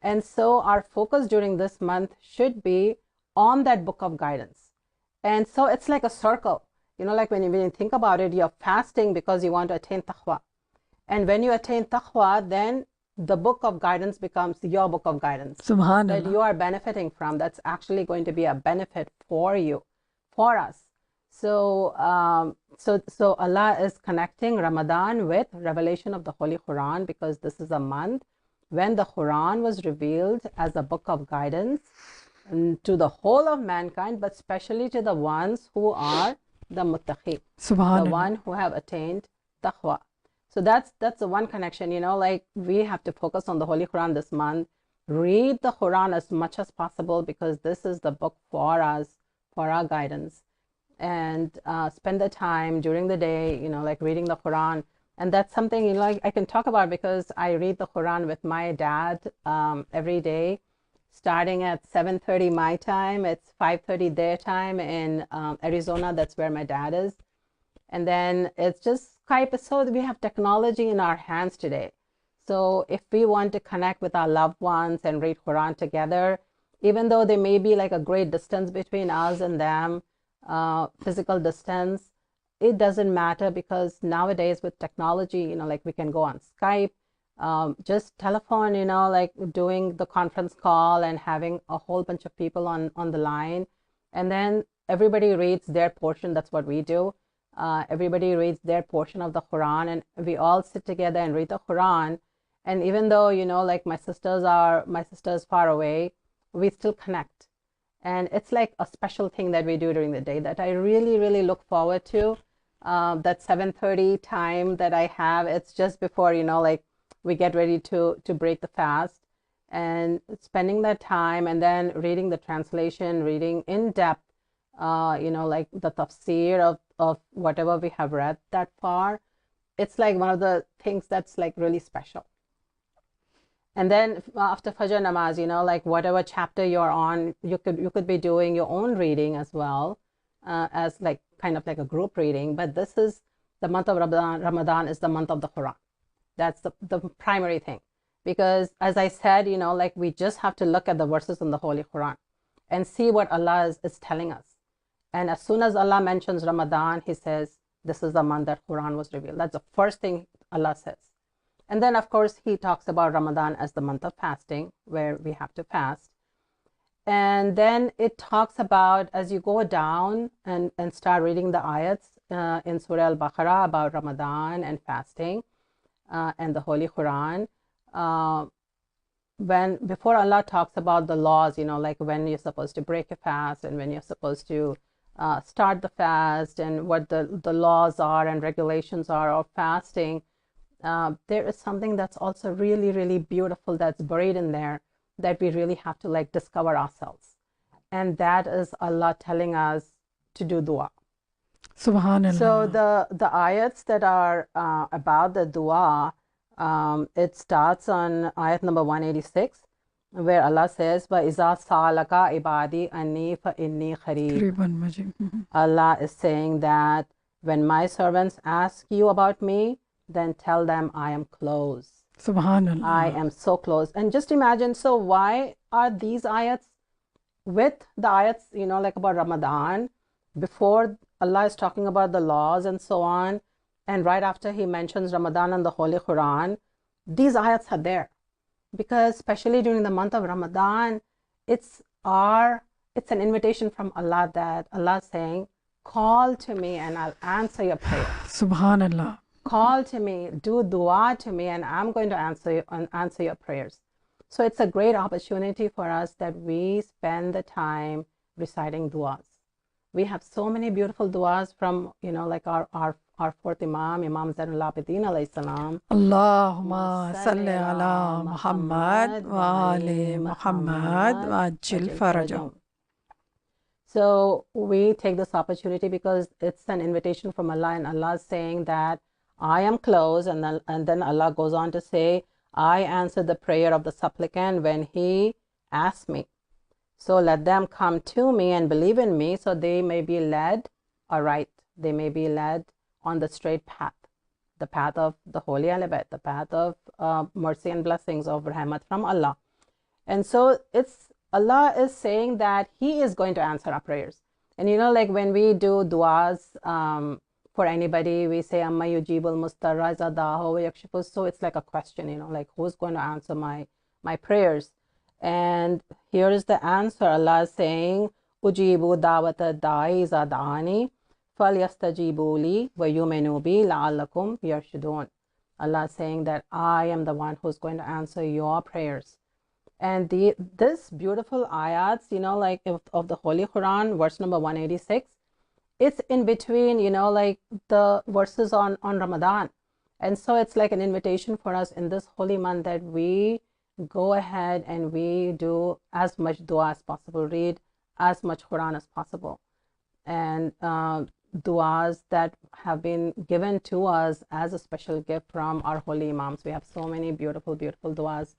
And so our focus during this month should be on that book of guidance. And so it's like a circle. Like when you think about it, you're fasting because you want to attain taqwa. And when you attain taqwa, then the book of guidance becomes your book of guidance. Subhanallah. That you are benefiting from. That's actually going to be a benefit for you, for us. So Allah is connecting Ramadan with revelation of the Holy Quran, because this is a month when the Quran was revealed as a book of guidance to the whole of mankind, but especially to the ones who are the muttaqi, the one who have attained taqwa. So that's the one connection. We have to focus on the Holy Quran this month. Read the Quran as much as possible, because this is the book for us, for our guidance. And spend the time during the day, reading the Quran. And that's something I can talk about, because I read the Quran with my dad every day, starting at 7:30 my time. It's 5:30 their time in Arizona. That's where my dad is. And then it's just Skype. So we have technology in our hands today. So if we want to connect with our loved ones and read Quran together, even though there may be a great distance between us and them, physical distance, it doesn't matter, because nowadays with technology, we can go on Skype, just telephone, doing the conference call and having a whole bunch of people on the line. And then everybody reads their portion. That's what we do. Everybody reads their portion of the Quran, and we all sit together and read the Quran. And even though, my sisters far away, we still connect. And it's like a special thing that we do during the day that I really, really look forward to. That 7:30 time that I have, it's just before, we get ready to break the fast, and spending that time and then reading the translation, reading in depth, the tafsir of whatever we have read that far. It's like one of the things that's really special. And then after Fajr namaz, like whatever chapter you're on, you could be doing your own reading as well, as like kind of like a group reading. But this is the month of Ramadan. Ramadan is the month of the Quran. That's the primary thing. Because as I said, like we just have to look at the verses in the Holy Quran and see what Allah is telling us. And as soon as Allah mentions Ramadan, He says, this is the month that Quran was revealed. That's the first thing Allah says. And then, of course, He talks about Ramadan as the month of fasting, where we have to fast. And then it talks about, as you go down and start reading the ayats in Surah Al-Baqarah about Ramadan and fasting and the Holy Quran, before Allah talks about the laws, like when you're supposed to break a fast and when you're supposed to start the fast and what the laws are and regulations are of fasting, there is something that's also really, really beautiful that's buried in there that we really have to like discover ourselves. And that is Allah telling us to do dua. Subhanallah. So the ayats that are about the dua, it starts on ayat number 186, where Allah says, وَإِذَا سَأَلَكَ عِبَادِي أَنِّي فَإِنِّي قَرِيبٌ. Allah is saying that when my servants ask you about me, then tell them I am close. Subhanallah. I am so close. And just imagine, so why are these ayats with the ayats, like about Ramadan, before Allah is talking about the laws and so on, and right after He mentions Ramadan and the Holy Quran, these ayats are there. Because especially during the month of Ramadan, it's an invitation from Allah that Allah is saying, call to me and I'll answer your prayer. Subhanallah. Call to me, do dua to me, and I'm going to answer your prayers. So it's a great opportunity for us that we spend the time reciting duas. We have so many beautiful duas from, like our fourth Imam Zainul Abidin alayhi salam. Allahumma salli ala Muhammad wa ali Muhammad wa ajil farajahum. So we take this opportunity because it's an invitation from Allah, and Allah is saying that I am close, and then Allah goes on to say, I answer the prayer of the supplicant when he asks me. So let them come to me and believe in me, so they may be led aright. They may be led on the straight path, the path of the Holy Alphabet, the path of mercy and blessings of rahmat from Allah. And so Allah is saying that He is going to answer our prayers. And like when we do duas for anybody, we say, Amma yujibul mustarra iza da'ahu wa yakshifu. So it's like a question, like who's going to answer my prayers? And here is the answer. Allah is saying, Ujibu da'wata da'i iza da'ani falyastajibu li wa yu'minu bi la'allakum yarshudun. Allah is saying that I am the one who's going to answer your prayers. And this beautiful ayats, like of the Holy Quran, verse number 186, it's in between, like the verses on Ramadan. And so it's like an invitation for us in this holy month that we go ahead and we do as much dua as possible, read as much Quran as possible. And duas that have been given to us as a special gift from our holy imams. We have so many beautiful, beautiful duas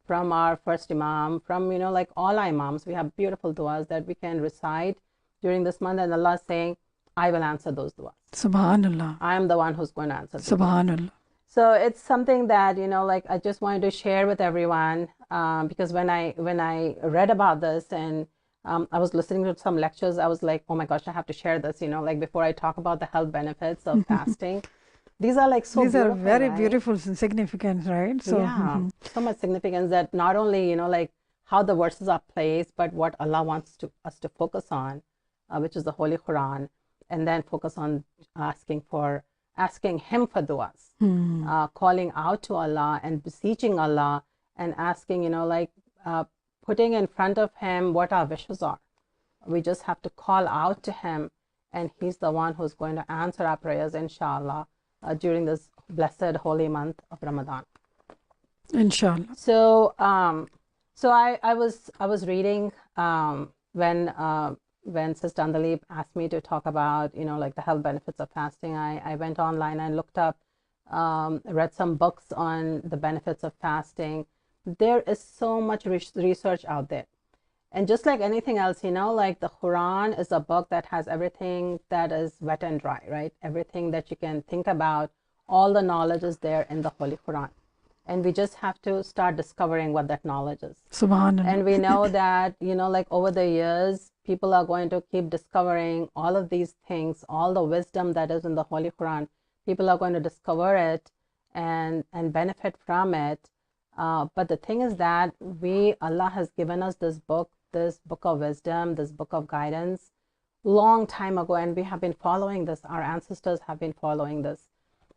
from our first imam, from, like all our imams. We have beautiful duas that we can recite during this month. And Allah is saying, I will answer those duas. Subhanallah. I am the one who's going to answer those Subhanallah. duas. So it's something that, like I just wanted to share with everyone, because when I read about this and I was listening to some lectures, I was like, oh my gosh, I have to share this, like before I talk about the health benefits of fasting. These are like so These beautiful, are very right? beautiful and significant, right? So, yeah, so much significance that not only, like how the verses are placed, but what Allah wants us to focus on, which is the Holy Quran, and then focus on asking Him for duas, calling out to Allah and beseeching Allah and asking, like putting in front of Him what our wishes are. We just have to call out to Him, and He's the one who's going to answer our prayers, inshallah, during this blessed holy month of Ramadan. inshallah. So, so I was reading when Sister Andleeb asked me to talk about, like the health benefits of fasting. I went online and looked up, read some books on the benefits of fasting. there is so much research out there. And just like anything else, like the Quran is a book that has everything that is wet and dry, right? Everything that you can think about, all the knowledge is there in the Holy Quran. And we just have to start discovering what that knowledge is. Subhanallah. And we know that, like over the years, people are going to keep discovering all of these things, all the wisdom that is in the Holy Quran. People are going to discover it and benefit from it. But the thing is that Allah has given us this book of wisdom, this book of guidance, long time ago, and we have been following this. Our ancestors have been following this.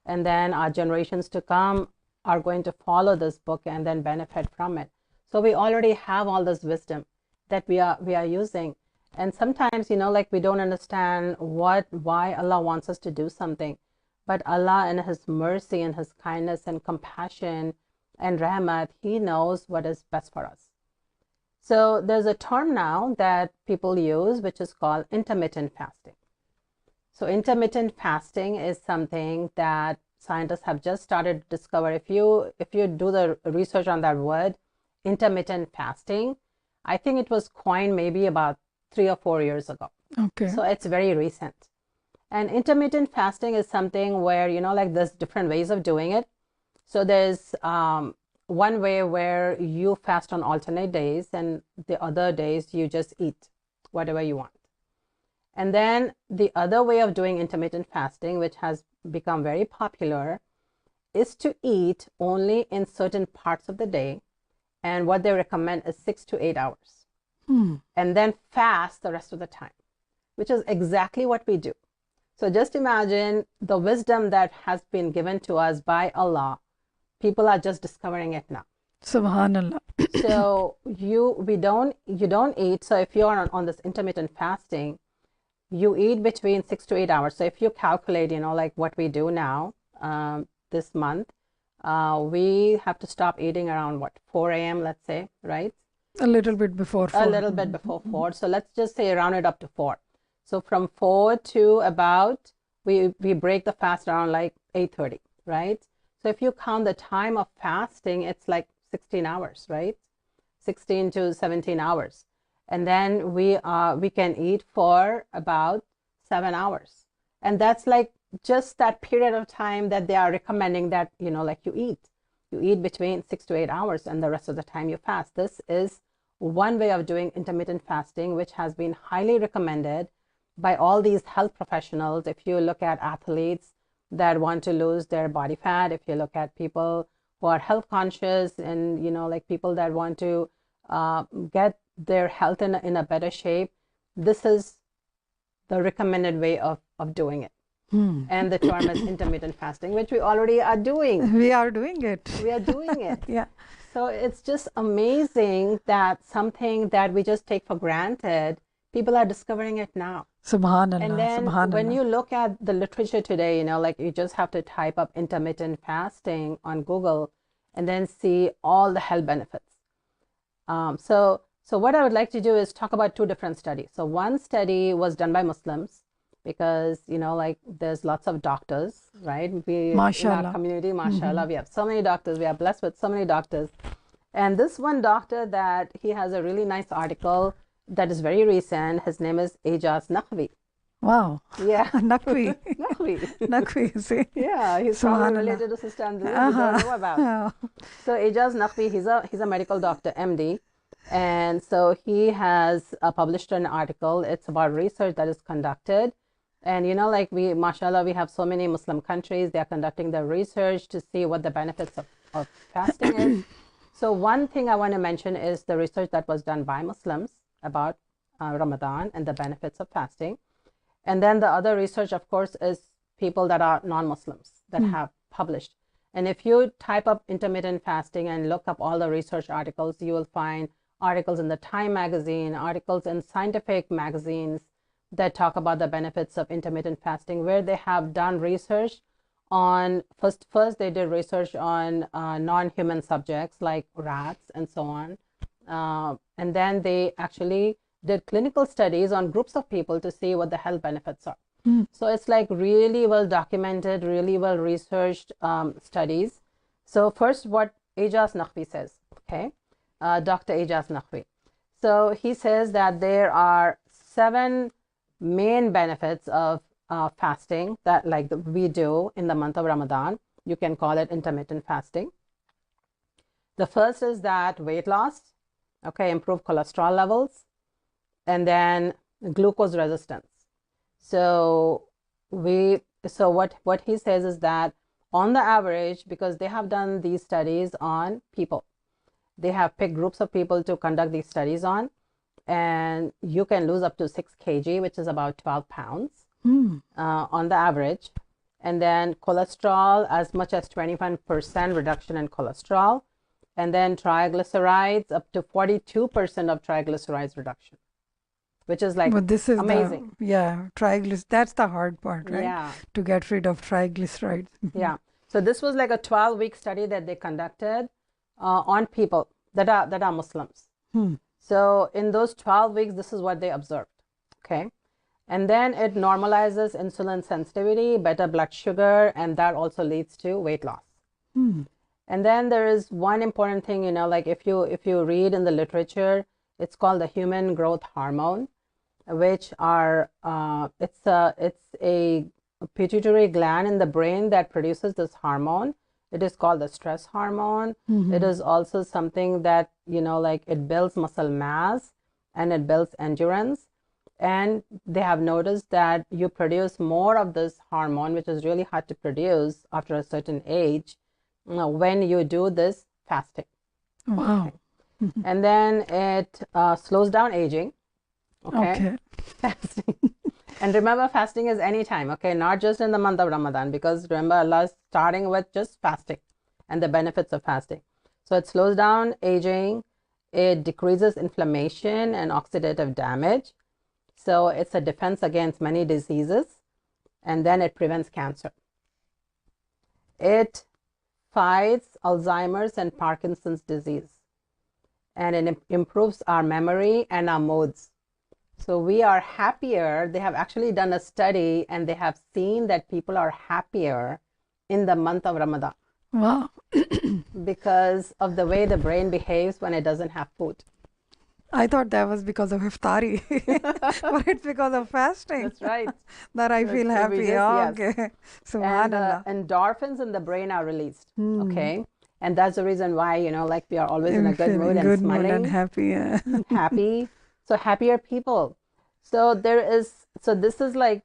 And then our generations to come are going to follow this book and then benefit from it. So we already have all this wisdom that we are using. And sometimes, like we don't understand why Allah wants us to do something. But Allah, in His mercy and His kindness and compassion and rahmat, He knows what is best for us. So there's a term now that people use, which is called intermittent fasting. So intermittent fasting is something that scientists have just started to discover. If you do the research on that word, intermittent fasting, I think it was coined maybe about 3 or 4 years ago. Okay. So it's very recent. And intermittent fasting is something where, like there's different ways of doing it. So there's one way where you fast on alternate days, and the other days you just eat whatever you want. And then the other way of doing intermittent fasting, which has become very popular, is to eat only in certain parts of the day. And what they recommend is 6 to 8 hours. And then fast the rest of the time, which is exactly what we do. So just imagine the wisdom that has been given to us by Allah. People are just discovering it now. Subhanallah. So you don't eat. So if you're on this intermittent fasting, you eat between 6 to 8 hours. So if you calculate, like what we do now, this month, we have to stop eating around 4 a.m., let's say, right? A little bit before 4. A little bit before 4. So let's just say round it up to 4. So from 4 to about, we break the fast around like 8:30, right? So if you count the time of fasting, it's like 16 hours, right? 16 to 17 hours. And then we can eat for about 7 hours. And that's like just that period of time that they are recommending that, like you eat. You eat between 6 to 8 hours, and the rest of the time you fast. This is one way of doing intermittent fasting, which has been highly recommended by all these health professionals. If you look at athletes that want to lose their body fat, if you look at people who are health conscious, and, like people that want to get their health in a better shape, this is the recommended way of doing it. And the term is intermittent fasting, which we already are doing. We are doing it. We are doing it. Yeah. So it's just amazing that something that we just take for granted, people are discovering it now. Subhanallah. And then Subhanallah. when you look at the literature today, like you just have to type up intermittent fasting on Google and then see all the health benefits. So what I would like to do is talk about 2 different studies. So one study was done by Muslims, because, like there's lots of doctors, right? In our community, mashallah, we have so many doctors. We are blessed with so many doctors. And this one doctor, that he has a really nice article that is very recent. His name is Sheher Naqvi. Wow. Yeah. Naqvi. Naqvi, see. Yeah, he's probably related to Sister Andleeb. We don't know about. So Sheher Naqvi, he's a medical doctor, MD. And so he has published an article. It's about research that is conducted. And, like mashallah, we have so many Muslim countries. They are conducting their research to see what the benefits of fasting is. So one thing I want to mention is the research that was done by Muslims about Ramadan and the benefits of fasting. And then the other research, of course, is people that are non-Muslims that have published. And if you type up intermittent fasting and look up all the research articles, you will find articles in the Time magazine, articles in scientific magazines that talk about the benefits of intermittent fasting, where they have done research on, first they did research on non-human subjects like rats and so on. And then they actually did clinical studies on groups of people to see what the health benefits are. So it's like really well documented, really well researched studies. So first, what Sheher Naqvi says, okay, Dr. Ijaz Naqvi. So he says that there are 7 main benefits of fasting that we do in the month of Ramadan. You can call it intermittent fasting. The first is that weight loss, okay, improve cholesterol levels, and then glucose resistance. So what he says is that on the average, because they have done these studies on people, they have picked groups of people to conduct these studies on, and you can lose up to 6 kg, which is about 12 pounds on the average. And then cholesterol, as much as 25% reduction in cholesterol. And then triglycerides, up to 42% of triglycerides reduction, which is like But this is amazing. Triglycerides. That's the hard part, right? Yeah. To get rid of triglycerides. Yeah. So this was like a 12-week study that they conducted on people that are Muslims. So in those 12 weeks, this is what they observed. Okay. And then it normalizes insulin sensitivity, better blood sugar, and that also leads to weight loss. And then there is one important thing, you know, like if you read in the literature, it's called the human growth hormone, which are it's a pituitary gland in the brain that produces this hormone. It is called the stress hormone. It is also something that, you know, like it builds muscle mass and it builds endurance. And they have noticed that you produce more of this hormone, which is really hard to produce after a certain age, when you do this fasting. Wow. Okay. And then it slows down aging. Okay. Fasting. And remember, fasting is anytime, okay? Not just in the month of Ramadan, because remember, Allah is starting with just fasting and the benefits of fasting. So it slows down aging, it decreases inflammation and oxidative damage. So it's a defense against many diseases, and then it prevents cancer. It fights Alzheimer's and Parkinson's disease, and it improves our memory and our moods. So we are happier. They have actually done a study, and they have seen that people are happier in the month of Ramadan. Wow. Because of the way the brain behaves when it doesn't have food. I thought that was because of iftari, but it's because of fasting. That's right. That I feel happy. Yes. Okay. Subhanallah. And endorphins in the brain are released. Okay. And that's the reason why, you know, like we are always in a good mood and smiling. Mood and happy. Yeah. Happy. So happier people. So this is like,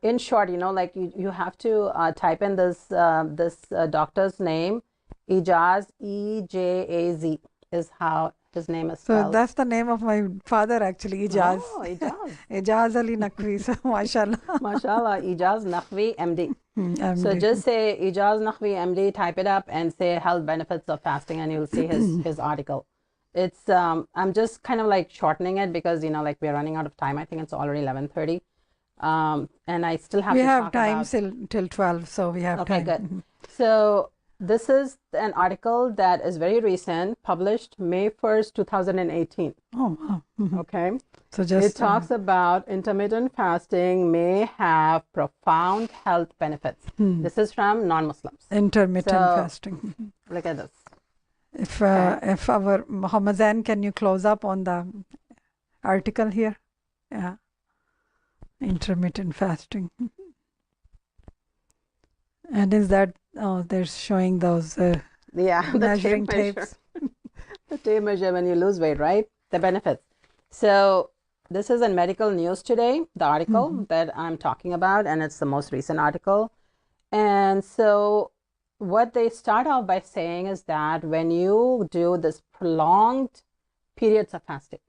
in short, you know, like you have to type in this doctor's name. Ijaz, Ejaz is how his name is spelled. So that's the name of my father actually, Ijaz. Oh, Ijaz. Ijaz Ali Naqvi. So mashallah. Mashallah, Ijaz Naqvi, MD. MD. So just say Ijaz Naqvi, MD, type it up and say health benefits of fasting, and you'll see his article. It's I'm just kind of like shortening it because, you know, like we're running out of time. I think it's already 11:30. And I still have we to have talk time about... till 12, so we have Okay, time. good. So this is an article that is very recent, published May 1st, 2018. Oh, wow. Okay. So just it talks about intermittent fasting may have profound health benefits. This is from non-Muslims. Intermittent fasting. Look at this. If our Muhammadan, can you close up on the article here? Yeah. Intermittent fasting. And is that, they're showing those measuring tapes. The tape measure when you lose weight, right? The benefits. So this is in Medical News Today, the article that I'm talking about, and it's the most recent article. And so what they start off by saying is that when you do this prolonged periods of fasting,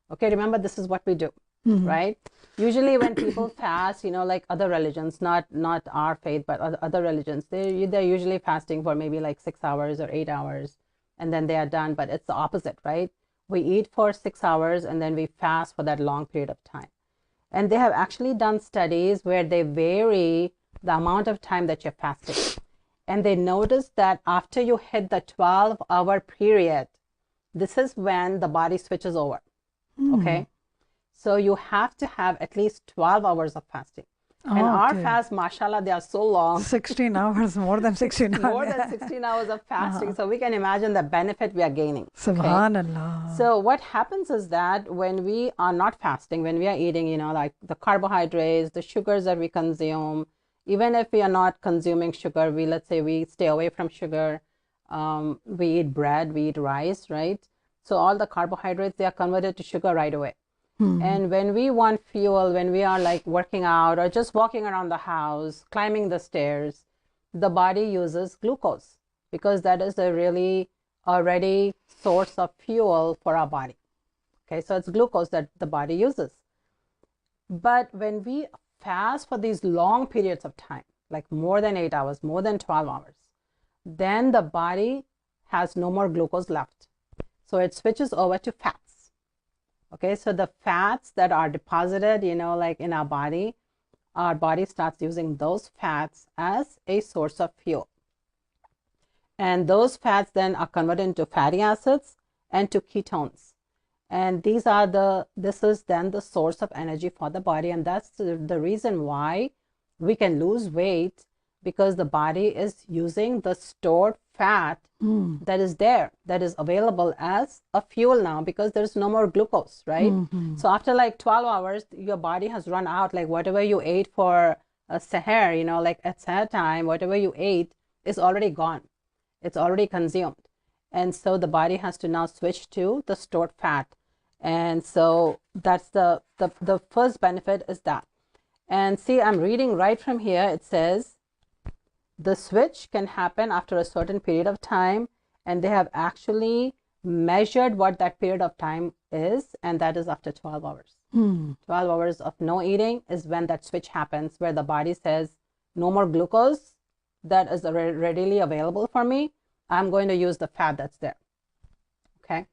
okay, remember this is what we do, right? Usually when people fast, you know, like other religions, not our faith, but other religions, they're usually fasting for maybe like 6 hours or 8 hours, and then they are done. But it's the opposite, right? We eat for 6 hours and then we fast for that long period of time. And they have actually done studies where they vary the amount of time that you're fasting. And they noticed that after you hit the 12-hour period, this is when the body switches over. Okay. So you have to have at least 12 hours of fasting. And our Okay. fast, mashallah, they are so long. 16 hours, more than 16 hours. More than 16 hours of fasting. So we can imagine the benefit we are gaining. Subhanallah. So what happens is that when we are not fasting, when we are eating, you know, like the carbohydrates, the sugars that we consume, even if we are not consuming sugar, let's say we stay away from sugar, we eat bread, we eat rice, right? So all the carbohydrates, they are converted to sugar right away. And when we want fuel, when we are like working out or just walking around the house, climbing the stairs, the body uses glucose because that is a really already source of fuel for our body. Okay, so it's glucose that the body uses. But when we fast for these long periods of time, like more than 8 hours, more than 12 hours, then the body has no more glucose left. So it switches over to fats. Okay, so the fats that are deposited, you know, like in our body starts using those fats as a source of fuel. And those fats then are converted into fatty acids and to ketones. And this is then the source of energy for the body. And that's the reason why we can lose weight, because the body is using the stored fat that is there, that is available as a fuel now, because there's no more glucose, right? So after like 12 hours, your body has run out, like whatever you ate for a seher, you know, like at seher time, whatever you ate is already gone. It's already consumed. And so the body has to now switch to the stored fat. And so that's the first benefit is that. And see, I'm reading right from here. It says, the switch can happen after a certain period of time, and they have actually measured what that period of time is, and that is after 12 hours. 12 hours of no eating is when that switch happens, where the body says, no more glucose that is readily available for me. I'm going to use the fat that's there. Okay.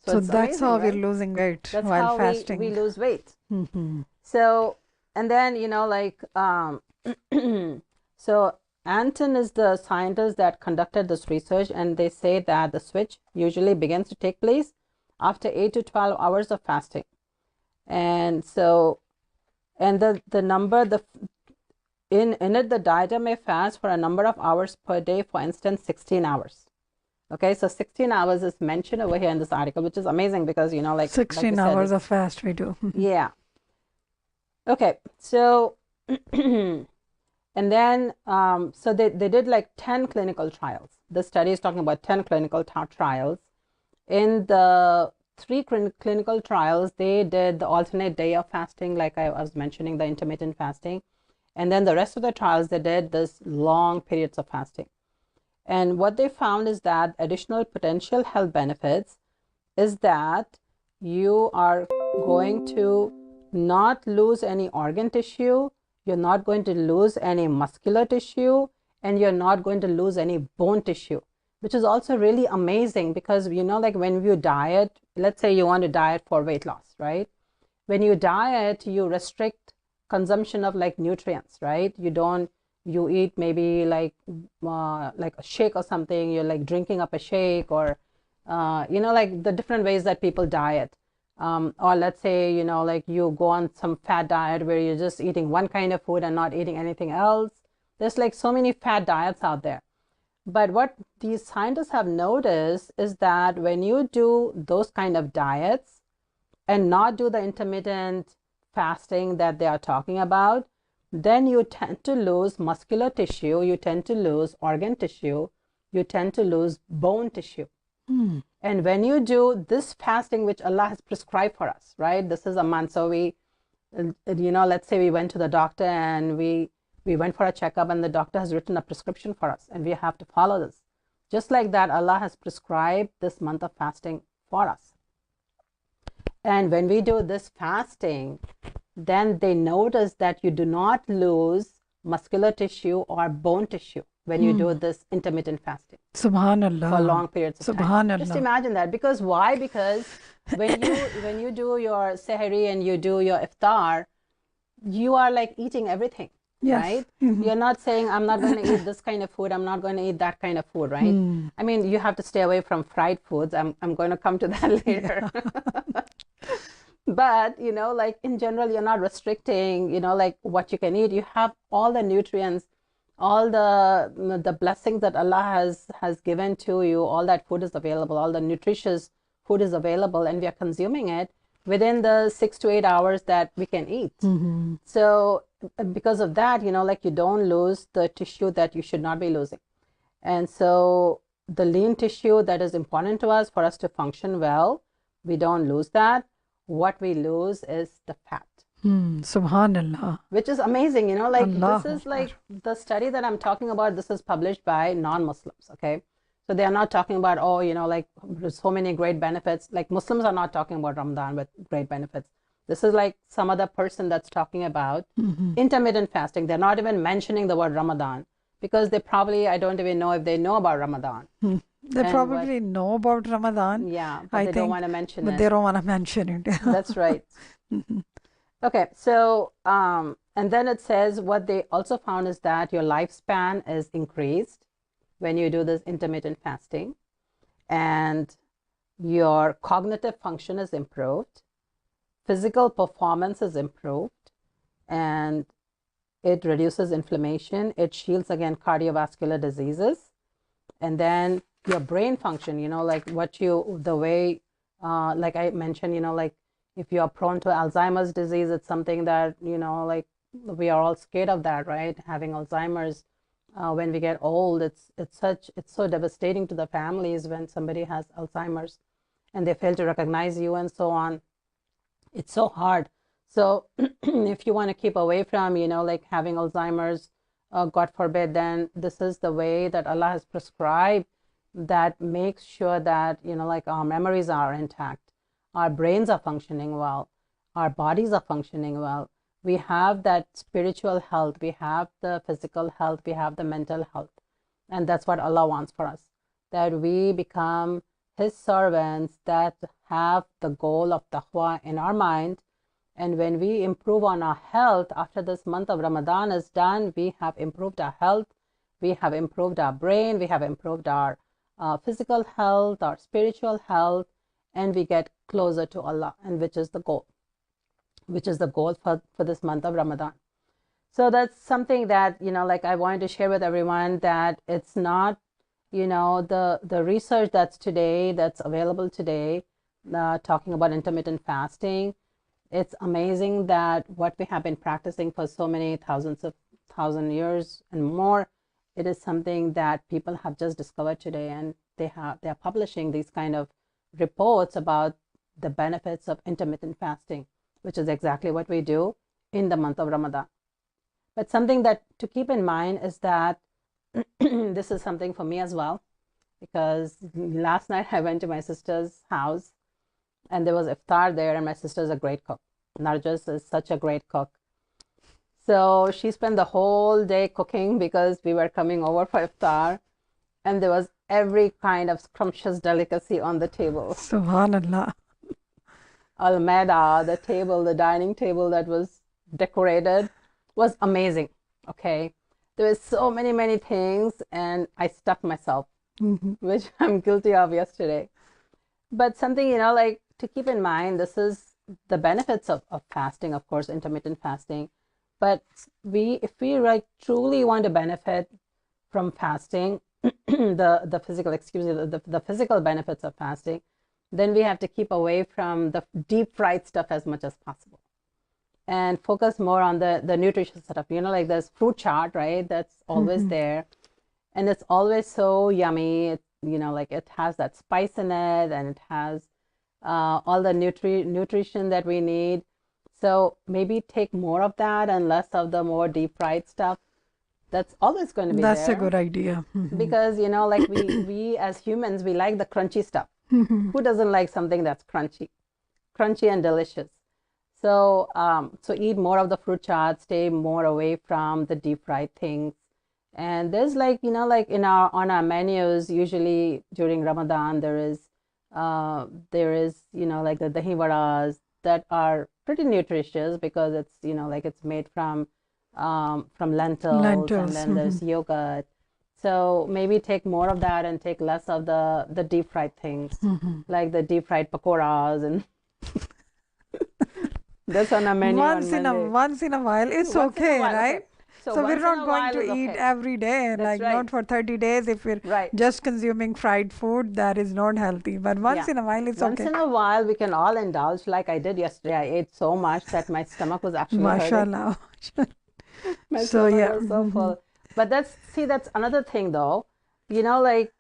So that's how we're losing weight while fasting. We lose weight. So, and then, you know, like, so Anton is the scientist that conducted this research, and they say that the switch usually begins to take place after 8 to 12 hours of fasting. And so, and the number, in it, the dieter may fast for a number of hours per day, for instance, 16 hours. Okay, so 16 hours is mentioned over here in this article, which is amazing because, you know, like 16 hours of fast we do. Yeah. Okay, so and then so they did like 10 clinical trials. The study is talking about 10 clinical trials. In the 3 clinical trials, they did the alternate day of fasting, like I was mentioning, the intermittent fasting. And then the rest of the trials, they did this long periods of fasting. And what they found is that additional potential health benefits is that you are going to not lose any organ tissue, you're not going to lose any muscular tissue, and you're not going to lose any bone tissue, which is also really amazing because, you know, like when you diet, let's say you want to diet for weight loss, right? When you diet, you restrict consumption of like nutrients, right? You eat maybe like a shake or something, you're like drinking up a shake, or you know, like the different ways that people diet. Or let's say, you know, like you go on some fat diet where you're just eating one kind of food and not eating anything else. There's like so many fat diets out there. But what these scientists have noticed is that when you do those kind of diets and not do the intermittent fasting that they are talking about, then you tend to lose muscular tissue, you tend to lose organ tissue, you tend to lose bone tissue. And when you do this fasting, which Allah has prescribed for us, right? This is a month. So we, you know, let's say we went to the doctor and we went for a checkup and the doctor has written a prescription for us and we have to follow this. Just like that, Allah has prescribed this month of fasting for us. And when we do this fasting, then they notice that you do not lose muscular tissue or bone tissue when you do this intermittent fasting. Subhanallah. For long periods of Subhanallah. time. Just imagine that. Because why? Because when you do your sehri and you do your iftar, you are like eating everything. Yes. Right? You're not saying, I'm not going to eat this kind of food, I'm not going to eat that kind of food, right? I mean, you have to stay away from fried foods. I'm going to come to that later. But, like in general, you're not restricting, like what you can eat. You have all the nutrients, all the blessings that Allah has given to you. All that food is available. All the nutritious food is available, and we are consuming it within the 6 to 8 hours that we can eat. So because of that, like you don't lose the tissue that you should not be losing. And so the lean tissue that is important to us for us to function well, we don't lose that. What we lose is the fat, Subhanallah. which is amazing. Like this Allahu is Akbar. like the study that I'm talking about. This is published by non-Muslims. Okay. So they are not talking about, oh, like there's so many great benefits. Like Muslims are not talking about Ramadan with great benefits. This is like some other person that's talking about intermittent fasting. They're not even mentioning the word Ramadan because they probably, I don't even know if they know about Ramadan. They And probably know about Ramadan, yeah, but I they don't think, want to mention but it. they don't want to mention it. That's right. Okay, so and then it says what they also found is that your lifespan is increased when you do this intermittent fasting, and your cognitive function is improved, physical performance is improved, and it reduces inflammation, it shields against cardiovascular diseases, and then your brain function, like the way, like I mentioned, like if you are prone to Alzheimer's disease, it's something that, like we are all scared of that, right? Having Alzheimer's when we get old, it's so devastating to the families when somebody has Alzheimer's and they fail to recognize you and so on. It's so hard. So if you want to keep away from, like having Alzheimer's, God forbid, then this is the way that Allah has prescribed that makes sure that, like our memories are intact, our brains are functioning well, our bodies are functioning well. We have that spiritual health, we have the physical health, we have the mental health. And that's what Allah wants for us, that we become His servants that have the goal of taqwa in our mind. And when we improve on our health, after this month of Ramadan is done, we have improved our health, we have improved our brain, we have improved our physical health, our spiritual health, and we get closer to Allah, and which is the goal for this month of Ramadan. So that's something that, like I wanted to share with everyone, that it's not, the research that's available today, talking about intermittent fasting. It's amazing that what we have been practicing for so many thousand years and more, it is something that people have just discovered today, and they're publishing these kind of reports about the benefits of intermittent fasting, which is exactly what we do in the month of Ramadan. But something that to keep in mind is that this is something for me as well, because last night I went to my sister's house and there was iftar there, and my sister is a great cook. Narjas is such a great cook. So she spent the whole day cooking because we were coming over for iftar, and there was every kind of scrumptious delicacy on the table. Subhanallah. Almeda, the dining table that was decorated was amazing. Okay. There were so many things, and I stuffed myself, which I'm guilty of yesterday. But something, like to keep in mind, this is the benefits of fasting, of course, intermittent fasting. But if we like truly want to benefit from fasting, the physical benefits of fasting, then we have to keep away from the deep fried stuff as much as possible and focus more on the nutritious stuff. Like there's fruit chaat, right? That's always there. And it's always so yummy. It, like it has that spice in it, and it has all the nutrition that we need. So maybe take more of that and less of the more deep fried stuff. That's always going to be That's there. a good idea. Because, like we as humans, we like the crunchy stuff. Who doesn't like something that's crunchy and delicious? So, so eat more of the fruit chaat, stay more away from the deep fried things. And there's like, like on our menus, usually during Ramadan, there is, like the dahi vadas that are pretty nutritious because it's, like it's made from lentils, and then there's yogurt. So maybe take more of that and take less of the deep fried things, like the deep fried pakoras and That's on a menu on Monday. Once in a while, it's Once in a okay, while, right? okay. So So we're once in not a going while to is eat okay. every day, That's like right. not for 30 days. If we're Right. just consuming fried food, that is not healthy. But once Yeah. in a while, it's Once okay. in a while, we can all indulge. Like I did yesterday, I ate so much that my stomach was actually hurting. Mashallah. My So stomach yeah. was so full. But that's another thing though. Like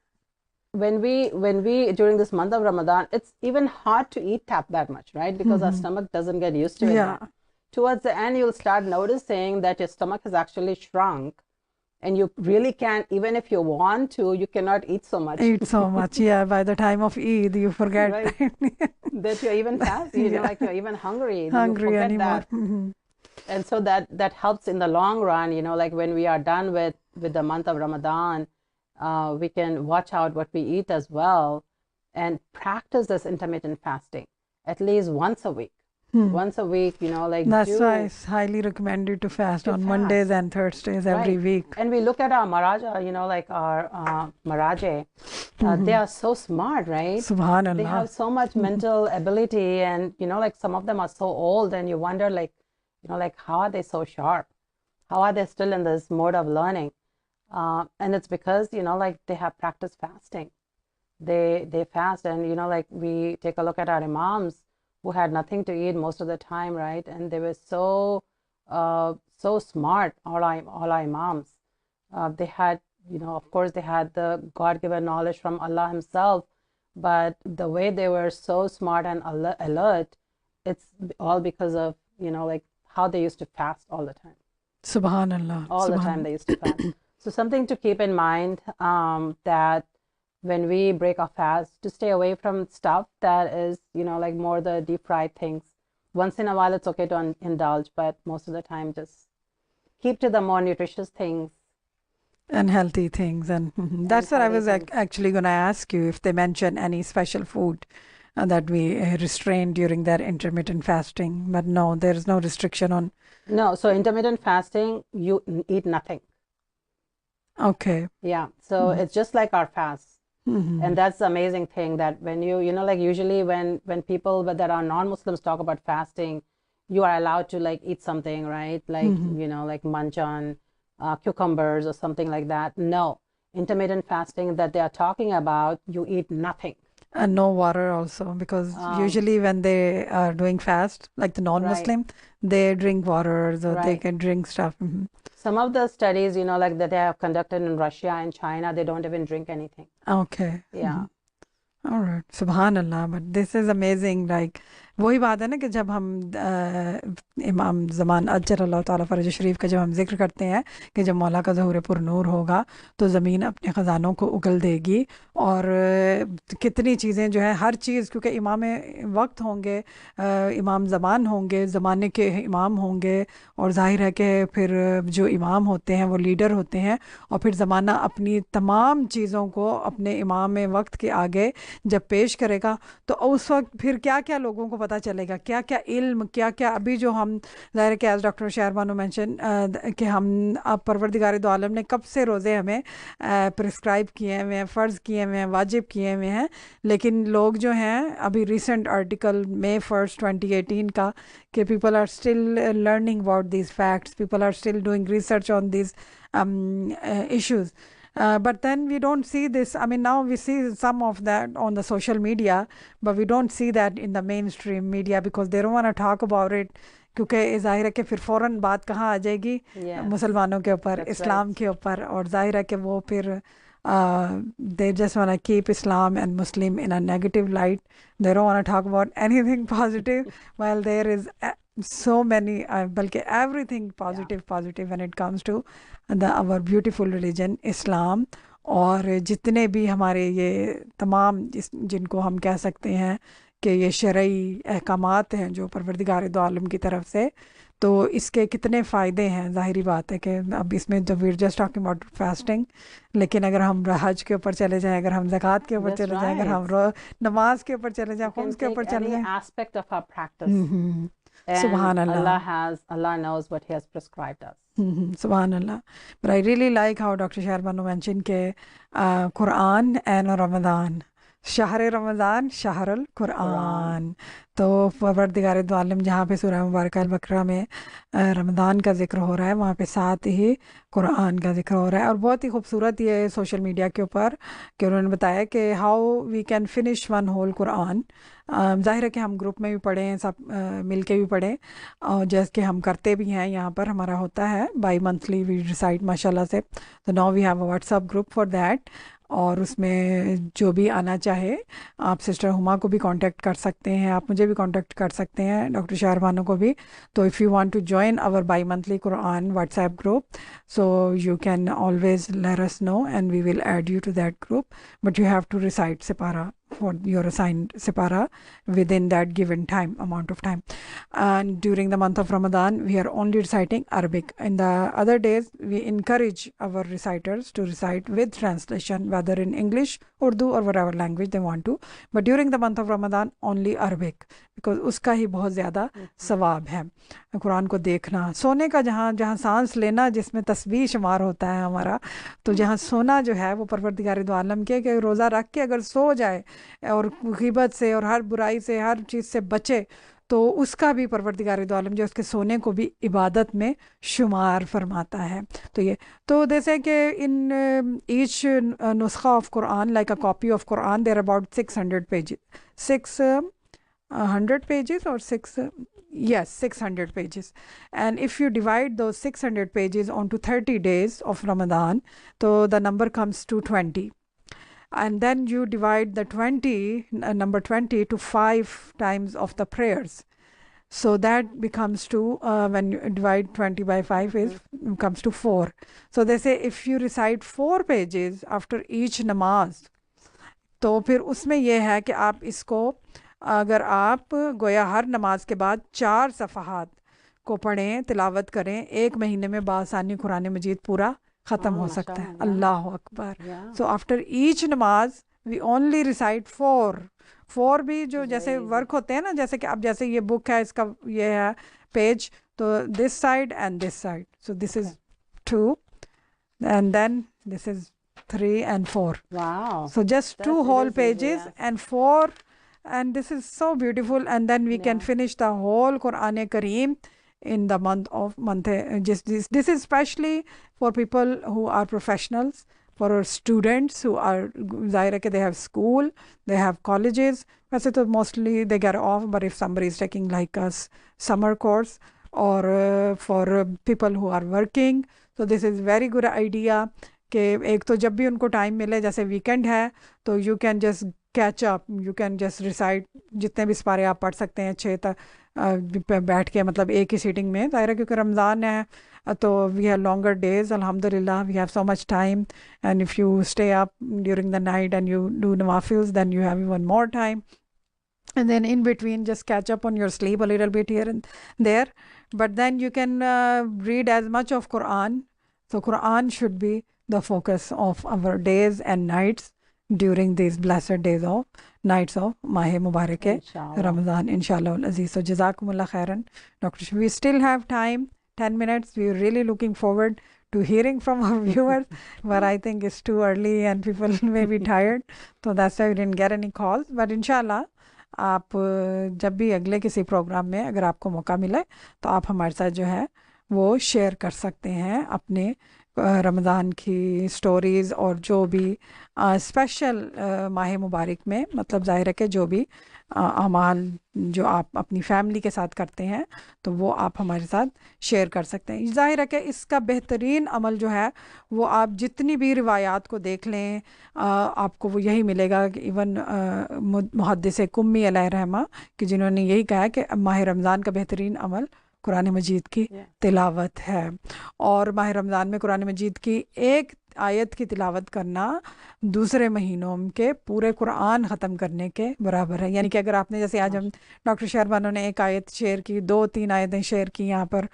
when we during this month of Ramadan, it's even hard to eat that much, right? Because our stomach doesn't get used to it Yeah. then. Towards the end, you'll start noticing that your stomach has actually shrunk, and you really can't, even if you want to, you cannot eat so much. Eat so much. Yeah. By the time of Eid, you forget Right. That you're even fast, Yeah. like you're even hungry. You Hungry forget anymore. that. And so that helps in the long run, like when we are done with the month of Ramadan, we can watch out what we eat as well and practice this intermittent fasting at least once a week. Once a week, like That's why it's highly recommended to fast on Mondays and Thursdays every Right. week. And we look at our Maharaja, like our Maharaja, they are so smart, right? They Subhanallah. have so much mental ability, and like some of them are so old, and you wonder, like, like how are they so sharp? How are they still in this mode of learning? And it's because like they have practiced fasting. They fast, and like we take a look at our imams who had nothing to eat most of the time, right? And they were so smart, all our imams. They had, of course, they had the God-given knowledge from Allah Himself, but the way they were so smart and alert, it's all because of like how they used to fast all the time. Subhanallah. All the time they used to fast. So something to keep in mind, that when we break our fast, to stay away from stuff that is, like more the deep fried things. Once in a while, it's okay to indulge, but most of the time, just keep to the more nutritious things. And healthy things. And that's what I was actually going to ask you, if they mention any special food that we restrain during their intermittent fasting. But no, there is no restriction on. No, so intermittent fasting, you eat nothing. Okay. Yeah, so it's just like our fast. And that's the amazing thing, that when you like usually when people that are non-Muslims talk about fasting, you are allowed to like eat something, right? Like, like munch on cucumbers or something like that. No, intermittent fasting that they are talking about, you eat nothing. And no water also, because usually when they are doing fast, like the non-Muslim, they drink water, so they can drink stuff. Some of the studies, like that they have conducted in Russia and China, they don't even drink anything. Okay. Yeah. All right. Subhanallah. But this is amazing. Like, वही बात है ना कि जब हम इमाम ज़मान अजर अल्लाह ताला फ़रज शरीफ का जब हम जिक्र करते हैं कि जब मौला का ज़हूर पुरनूर होगा तो ज़मीन अपने ख़जानों को उगल देगी, और कितनी चीज़ें जो है, हर चीज़, क्योंकि इमाम वक्त होंगे, इमाम ज़मान होंगे, ज़माने के इमाम होंगे, और ज़ाहिर है कि फिर जो इमाम होते हैं वो लीडर होते हैं, और फिर ज़माना अपनी तमाम चीज़ों को अपने इमाम वक्त के आगे जब पेश करेगा, तो उस वक्त फिर क्या क्या लोगों को पता चलेगा, क्या क्या इल्म, क्या क्या अभी जो हम ज़ाहिर के एज डॉक्टर शेहर बानो मेंशन कि हम अब परवरदिगार दो आलम ने कब से रोज़े हमें प्रिस्क्राइब किए हुए हैं, फ़र्ज़ किए हुए हैं, वाजिब किए हुए हैं, लेकिन लोग जो हैं, अभी रिसेंट आर्टिकल May 1st 2018 का, कि people are still learning about these facts, people are still doing research on these issues. But then we don't see this. I mean, now we see some of that on the social media, but we don't see that in the mainstream media because they don't want to talk about it. क्योंकि ज़ाहिर है कि फिर फ़ौरन बात कहाँ आ जाएगी, मुसलमानों के ऊपर, इस्लाम के ऊपर, और ज़ाहिर है कि वो फिर they just want to keep Islam and Muslim in a negative light. They don't want to talk about anything positive, while there is so many, बल्कि everything positive when it comes to our beautiful religion Islam. और जितने भी हमारे ये तमाम जिनको हम कह सकते हैं कि ये शरई अहकामात हैं जो परवरदिगार दो आलम की तरफ से, तो इसके कितने फ़ायदे हैं, ज़ाहिरी बात है कि अब इसमें जब we just talking about fasting, लेकिन अगर हम हज के ऊपर चले जाएं, अगर हम ज़कात के ऊपर चले जाएं, अगर हम नमाज के ऊपर चले जाएं, खुम्स के ऊपर चले जाएं, aspect of our practice. Subhanallah. Allah knows what He has prescribed us. Subhanallah. But I really like how Dr. Sheher Bano mentioned ke Quran and Ramadan. शहर रमज़ान शहर Quran. कुरान। तो परवरदिगार दो आलम जहाँ पे सूरह मुबारक अल बकरा में रमज़ान का ज़िक्र हो रहा है, वहाँ पे साथ ही कुरान का ज़िक्र हो रहा है। और बहुत ही खूबसूरत ये सोशल मीडिया के ऊपर कि उन्होंने बताया कि how we can finish one whole Quran. ज़ाहिर है कि हम ग्रुप में भी पढ़े हैं, सब मिल के भी पढ़े, और जैसे कि हम करते भी हैं, यहाँ पर हमारा होता है बाई मंथली वी रिसाइट माशाल्लाह से। तो now we have a WhatsApp group for that, और उसमें जो भी आना चाहे आप सिस्टर हुमा को भी कांटेक्ट कर सकते हैं, आप मुझे भी कांटेक्ट कर सकते हैं, डॉक्टर शहर बानो को भी। तो if you want to join our bi monthly Quran WhatsApp group, so you can always let us know and we will add you to that group, but you have to recite separa for your assigned separa within that given time amount of time. And during the month of Ramadan we are only reciting Arabic. In the other days we encourage our reciters to recite with translation, whether in English, Urdu or whatever language they want to, but during the month of Ramadan only Arabic, because उसका ही बहुत ज़्यादा सवाब है कुरान को देखना। सोने का जहाँ जहाँ सांस लेना जिसमें तस्बीह शुमार होता है हमारा, तो जहाँ सोना जो है वो परवरदिगार दो आलम के कि रोज़ा रख के अगर सो जाए और ग़ीबत से और हर बुराई से हर चीज़ से बचे, तो उसका भी परवरदिगार दो आलम जो उसके सोने को भी इबादत में शुमार फरमाता है। तो ये तो जैसे कि इन ईच नुस्खा of Quran like a copy of Quran there about 600 pages, 600 pages or 600 pages. And if you divide those 600 pages onto 30 days of Ramadan, so the number comes to 20. And then you divide the number 20 to 5 times of the prayers. So that becomes to, when you divide 20 by 5 comes to 4. So they say if you recite 4 pages after each namaz, तो फिर उसमें यह है कि आप इसको अगर आप गोया हर नमाज के बाद 4 सफ़हात को पढ़ें, तिलावत करें, 1 महीने में बासानी कुरान मजीद पूरा ख़त्म हो सकता है। अल्लाह अकबर। सो आफ्टर ईच नमाज वी ओनली रिसाइट 4 भी जो जैसे वर्क होते हैं ना, जैसे कि अब जैसे ये बुक है, इसका ये है पेज, तो this side and this side, so this is 2 and then this is 3 and 4. Wow. So just That's 2 whole easy, pages yeah. and 4, and this is so beautiful. And then we can finish the whole Quran Kareem in the month. Just this is especially for people who are professionals, for our students who are ज़ाहिर है कि they have school, they have colleges. वैसे तो mostly they get off, but if somebody is taking like a summer course, or for people who are working, so this is very good idea कि एक तो जब भी उनको time मिले, जैसे वीकेंड है, तो you can just catch up, you can just recite जितने भी सिपारे आप पढ़ सकते हैं 6 तक बैठ के, मतलब एक ही सीटिंग में। ज़ाहिर है क्योंकि रमज़ान है तो वी हैव लॉन्गर डेज, अल्हम्दुलिल्लाह we have so much time, and if you stay up during the night and you do नवाफिल्स then you have even more time, and then in between just catch up on your sleep a little bit here and there, but then you can read as much of Quran. So Quran should be the focus of our days and nights during these blessed days of nights of Mahe Mubarak Ramadan, inshallah al-aziz. So jazakumullah khairan, Dr. We still have time, 10 minutes. We're really looking forward to hearing from our viewers, but I think it's too early and people may be tired, so that's why we didn't get any calls. But inshallah आप जब भी अगले किसी programme में अगर आपको मौका मिले तो आप हमारे साथ जो है वो शेयर कर सकते हैं अपने रमज़ान की स्टोरीज़, और जो भी स्पेशल माह मुबारक में, मतलब ज़ाहिर है कि जो भी अमाल जो आप अपनी फैमिली के साथ करते हैं तो वो आप हमारे साथ शेयर कर सकते हैं। ज़ाहिर है कि इसका बेहतरीन अमल जो है वो आप जितनी भी रिवायात को देख लें, आपको वो यही मिलेगा कि इवन मुहद्दिस कुम्मी अलैहिर्रहमा कि जिन्होंने यही कहा कि माह रमज़ान का बेहतरीन अमल कुरान मजीद की तिलावत है, और माह रमज़ान में कुरान मजीद की एक आयत की तिलावत करना दूसरे महीनों के पूरे कुरान ख़त्म करने के बराबर है। यानी कि अगर आपने, जैसे आज हम डॉक्टर शेहर बानो ने एक आयत शेयर की, 2-3 आयतें शेयर की यहाँ पर,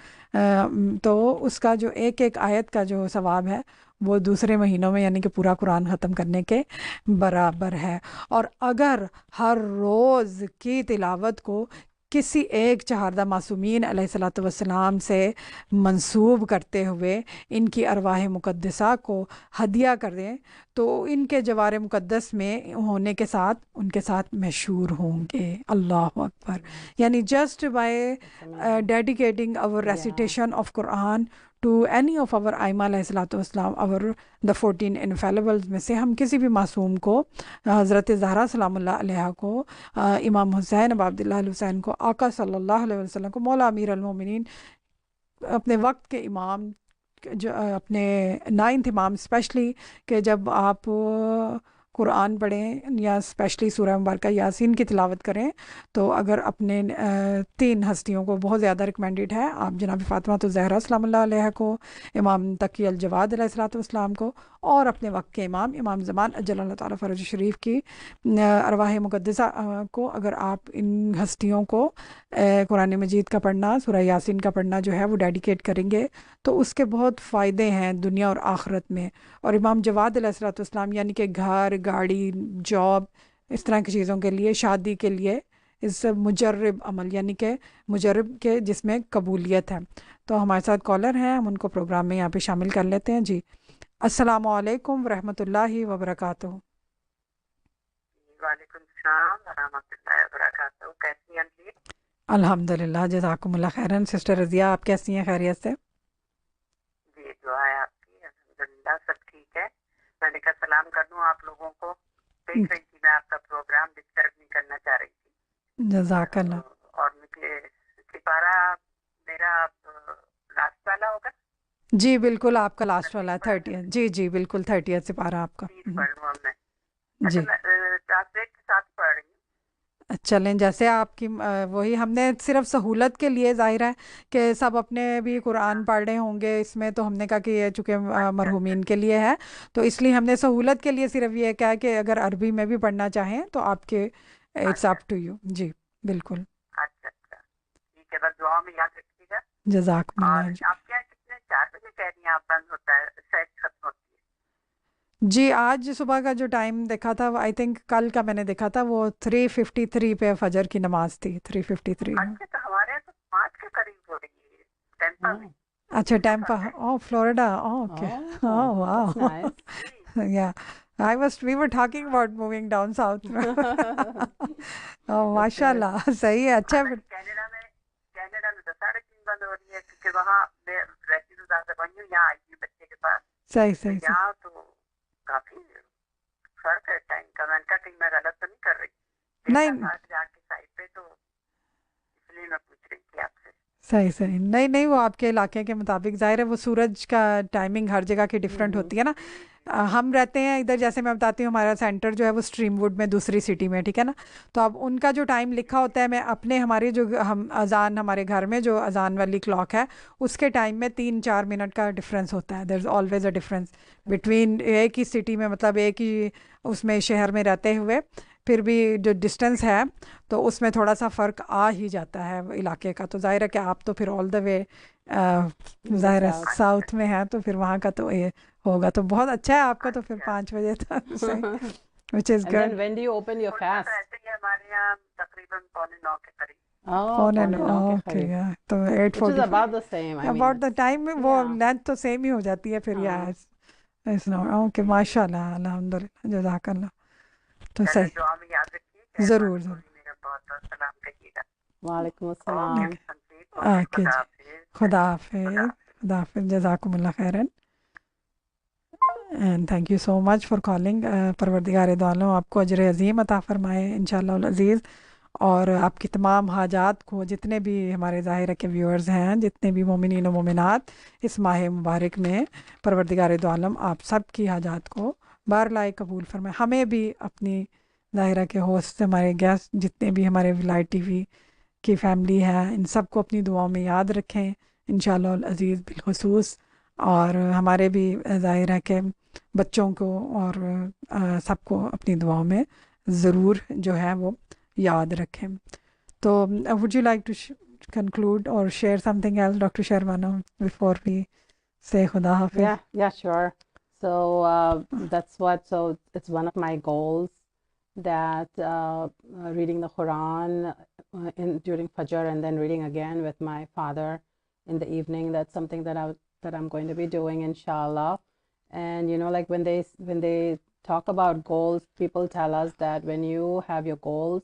तो उसका जो एक आयत का जो सवाब है वो दूसरे महीनों में यानी कि पूरा कुरान ख़त्म करने के बराबर है। और अगर हर रोज़ की तिलावत को किसी एक चहारदा मासूमीन अलैहिस्सलातु वस्सलाम से मंसूब करते हुए इनकी अरवाह मुक़द्दसा को हदिया कर दें तो इनके जवार मुक़द्दस में होने के साथ उनके साथ मशहूर होंगे। अल्लाह अकबर। यानी just by dedicating our recitation of Quran to any of our आइमा अलैहिस्सलातु वस्सलाम our the 14 infallibles में से हम किसी भी मासूम को, हज़रत ज़हरा सलामुल्लाह अलैहा को, इमाम हुसैन अब अब्दुल्लाह अल हुसैन को, आका सल्लल्लाहु अलैहि वसल्लम को, मौला अमीर अल मोमिनीन, अपने वक्त के इमाम, जो अपने नाइन्थ इमाम स्पेशली, कि जब आप कुरान पढ़ें या स्पेशली सूरह मुबारक यासीन की तिलावत करें तो अगर अपने तीन हस्तियों को बहुत ज़्यादा रिकमेंडेड है, आप जनाब फ़ातिमा तो ज़हरा सलामुल्लाह अलैहा को, इमाम तकी अल जवाद अलैहिस्सलातु वस्सलाम को, और अपने वक्त के इमाम इमाम ज़मान अज्जल अल्लाह ताला फ़रज शरीफ की अरवाह मुक़द्दसा को, अगर आप इन हस्तियों को कुरान मजीद का पढ़ना, सूरह यासीन का पढ़ना जो है वो डेडिकेट करेंगे तो उसके बहुत फ़ायदे हैं दुनिया और आखिरत में। और इमाम जवाद अलैहिस्सलातु वस्सलाम यानी कि घर, गाड़ी, जॉब, इस तरह की चीज़ों के लिए, शादी के लिए, इस मुजर्रब अमल यानी कि मुजर्रब के जिसमें कबूलियत है। तो हमारे साथ कॉलर हैं, हम उनको प्रोग्राम में यहाँ पे शामिल कर लेते हैं। जी, अस्सलामु अलैकुम वरहमतुल्लाहि वबरकातुहू। वालेकुम सलाम व रहमतुल्लाहि व बरकातहू। कैसी हैं जी? अल्हम्दुलिल्लाह, जज़ाकुमुल्लाह खैरन। सिस्टर रज़िया, आप कैसी हैं? खैरियत से? जी, दुआ है आपकी, अल्हम्दुलिल्लाह सब ठीक है। मैंने कहा सलाम कर दूं आप लोगों को। देख रही थी मैं आपका प्रोग्राम, डिस्टर्ब नहीं करना चाह रही थी। जज़ाकल्लाह। और मुझे सिपारा मेरा लास्ट वाला होगा। जी बिल्कुल, आपका लास्ट वाला है 30। जी जी बिल्कुल 30 से पारा आपका। 30 पढ़ लूँ अब मैं। जी, अच्छा, मैं ट्रांसलेट के साथ पढ़ रही हूँ। चलें जैसे आपकी वही, हमने सिर्फ सहूलत के लिए, ज़ाहिर है कि सब अपने भी कुरान पढ़ रहे होंगे इसमें, तो हमने कहा कि ये चूँकि अच्छा अच्छा मरहूमीन के लिए है तो इसलिए हमने सहूलत के लिए सिर्फ ये कहा कि अगर अरबी में भी पढ़ना चाहें तो आपके, इट्स अच्छा अप टू यू। जी बिल्कुल। अच्छा अच्छा, ठीक है, बस दुआ में याद रखिएगा। जज़ाकमुल्लाह। और आप क्या कितने 4 बजे कह रही हैं आप बंद होता है, सेट खत्म होती है? जी, आज सुबह का जो टाइम देखा था, आई थिंक कल का मैंने देखा था, वो 3:53 पे फजर की नमाज थी, 3:53 में। अच्छा, तो हमारे यहाँ तो 5 के करीब हो रही है टेम्पा में। अच्छा, टेम्पा, मुजफ्फर में। Oh Florida, okay, oh Oh, that's वाह, nice. जी yeah we were talking about moving down south. Oh Okay. माशाल्लाह, सही है, अच्छा फिर। हालांकि कनाडा में तो 3:30 बंद हो रही है, क्योंकि वहाँ मैं रहती हूँ ज्यादा, वहीं हूँ, यहाँ आई हूँ बच्चे के पास। सही तो सही सही। यहाँ तो काफी फर्क है टाइम का। मैंने कहा कहीं मैं गलत तो नहीं कर रही। देखा नहीं था आज जाके साइट पे, तो इसलिए मैं पूछ रही थी आपसे। सही सही, नहीं नहीं, वो आपके इलाके के मुताबिक, ज़ाहिर है वो सूरज का टाइमिंग हर जगह की डिफरेंट Mm-hmm. होती है ना। हम रहते हैं इधर, जैसे मैं बताती हूँ, हमारा सेंटर जो है वो स्ट्रीमवुड में दूसरी सिटी में, ठीक है ना। तो अब उनका जो टाइम लिखा होता है, मैं अपने, हमारी जो हम अजान, हमारे घर में जो अजान वाली क्लॉक है उसके टाइम में 3-4 मिनट का डिफरेंस होता है। There is always a difference between, एक ही सिटी में, मतलब एक ही उसमें शहर में रहते हुए फिर भी जो डिस्टेंस है तो उसमें थोड़ा सा फ़र्क आ ही जाता है इलाके का। तो ज़ाहिर है कि आप तो फिर all the way, In the ज़ाहिर है south. अच्छा साउथ में है तो फिर वहाँ का तो ये होगा, तो बहुत अच्छा है आपका, तो फिर अच्छा। 5 बजे तक सही, which is And then good. when do you open your उनका fast? तो ऐसे ही है, हमारे यहाँ तकरीबन 8:45 के करीब। Oh, फोन एंड, पौने 9 के ओके, करीब. या तो eight Which is forty about the same. I about mean, the time में वो yeah. लेंथ तो सेम ही हो जाती है फिर, या हाँ. It's not okay. माशाल्लाह, अल्हम्दुलिल्लाह, जज़ाकल्लाह। तो चले, सही, दुआ में याद रखिए, ज़रूर कहरबानी को ज़रूर। भी मेरा बहुत बहुत सलाम कहिएगा। Walaikum okay assalam. Sandeep, okay, okay खुदा जी, हाफिज। खुदा खुदा हाफिज़, हाफिज। खुदा हाफिज़, जज़ाकुमुल्लाह खैरन, and thank you so much for calling. परवरदिगार दो आलम आपको अजर अज़ीम अता फ़रमाए इंशाअल्लाह अज़ीज़, और आपकी तमाम हाजात को, जितने भी हमारे ज़ाहिर के व्यूअर्स हैं, जितने भी मोमिनीन व मोमिनात इस माह मुबारक में, परवरदिगार दो आलम आप सब की हाजात को बारलाए कबूल फरमाए। हमें भी अपनी ज़ाहिरा के होस्ट, हमारे गेस्ट, जितने भी हमारे विलायत टीवी की फ़ैमिली है, इन सब को अपनी दुआओं में याद रखें इंशाअल्लाह अज़ीज़ बिलखुसूस। और हमारे भी ज़ाहिर है कि बच्चों को और सबको अपनी दुआओं में ज़रूर जो है वो याद रखें। तो would you like to conclude or share something else, Dr. Sheher Bano, before we say Khuda Hafiz? Yeah, sure. So that's what, so it's one of my goals that reading the Quran during Fajr and then reading again with my father in the evening. That's something that I'm going to be doing, inshallah. And like when they talk about goals, people tell us that when you have your goals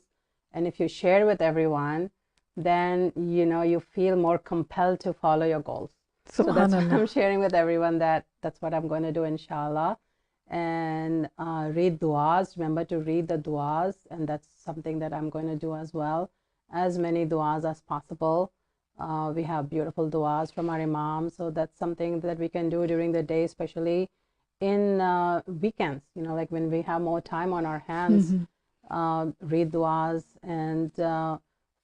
and if you share with everyone, then you feel more compelled to follow your goals. So that's why I'm sharing with everyone that's what I'm going to do, inshallah. And read du'as. Remember to read the du'as, and that's something that I'm going to do as well. As many du'as as possible. We have beautiful du'as from our imam, so that's something that we can do during the day, especially in weekends, like when we have more time on our hands. Read du'as, and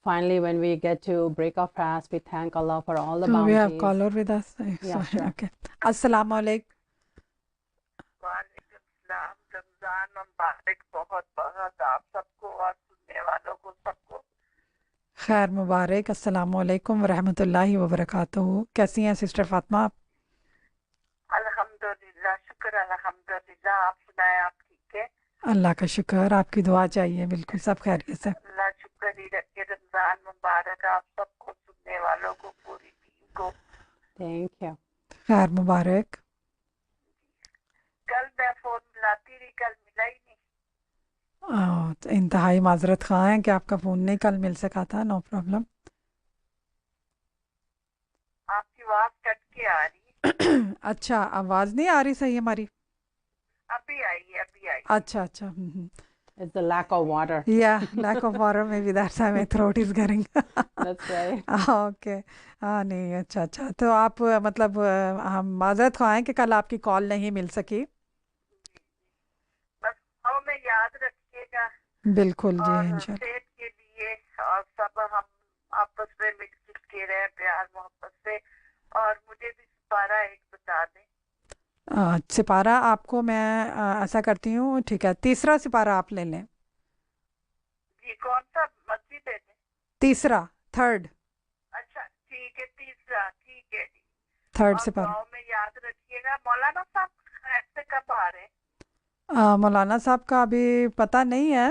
finally when we get to break our fast, we thank Allah for all the bounties. We have caller with us. Yeah, sure. Okay. Assalamu alaikum. वालेकुम सलाम, रमजान मुबारक बहुत बहुत आप सबको और सुनने वालों को सबको। खैर मुबारक। अस्सलाम वालेकुम व रहमतुल्लाहि व बरकातहू। कैसी हैं सिस्टर फातिमा आप? अल्हम्दुलिल्लाह, शुक्र अल्हम्दुलिल्लाह। आप सुनाएं, आप ठीक है? अल्लाह का शुक्र, आपकी दुआ चाहिए। बिल्कुल सब खैरियत से। अल्लाह शुक्र ही रखे। रमजान मुबारक आप सबको, सुनने वालों को, पूरी टीम को। Thank you. खैर मुबारक। कल मैं फोन मिलाती रही, कल मिला ही नहीं। तो इंतहाई माजरत ख़्वाह हैं कि आपका फ़ोन नहीं कल मिल सका था। No problem. आपकी आवाज़ कट के आ रही। अच्छा, आवाज़ नहीं आ रही सही हमारी? अभी आई है, अभी आई। अच्छा अच्छा। It's the lack of water. Yeah, lack of water, maybe that's why my throat is getting. That's right. Okay. हाँ नहीं, अच्छा अच्छा। तो आप मतलब हम माजरत ख़्वाह हैं कि कल आपकी कॉल नहीं मिल सकी। बस दुआओं में याद रखिएगा। बिल्कुल जी, और इंशाल्लाह। सेहत के लिए, और सब हम आपस में मिलजुल के रहे, प्यार मोहब्बत से। और मुझे भी सिपारा एक बता दें। सिपारा आपको मैं ऐसा करती हूँ, ठीक है, तीसरा सिपारा आप ले लें। जी, कौन सा मर्जी दे दें? तीसरा, थर्ड। अच्छा ठीक है, तीसरा ठीक है जी। थर्ड और सिपारा। दुआओं में याद रखिएगा। मौलाना साहब खैर से कब आ रहे हैं? मौलाना साहब का अभी पता नहीं है।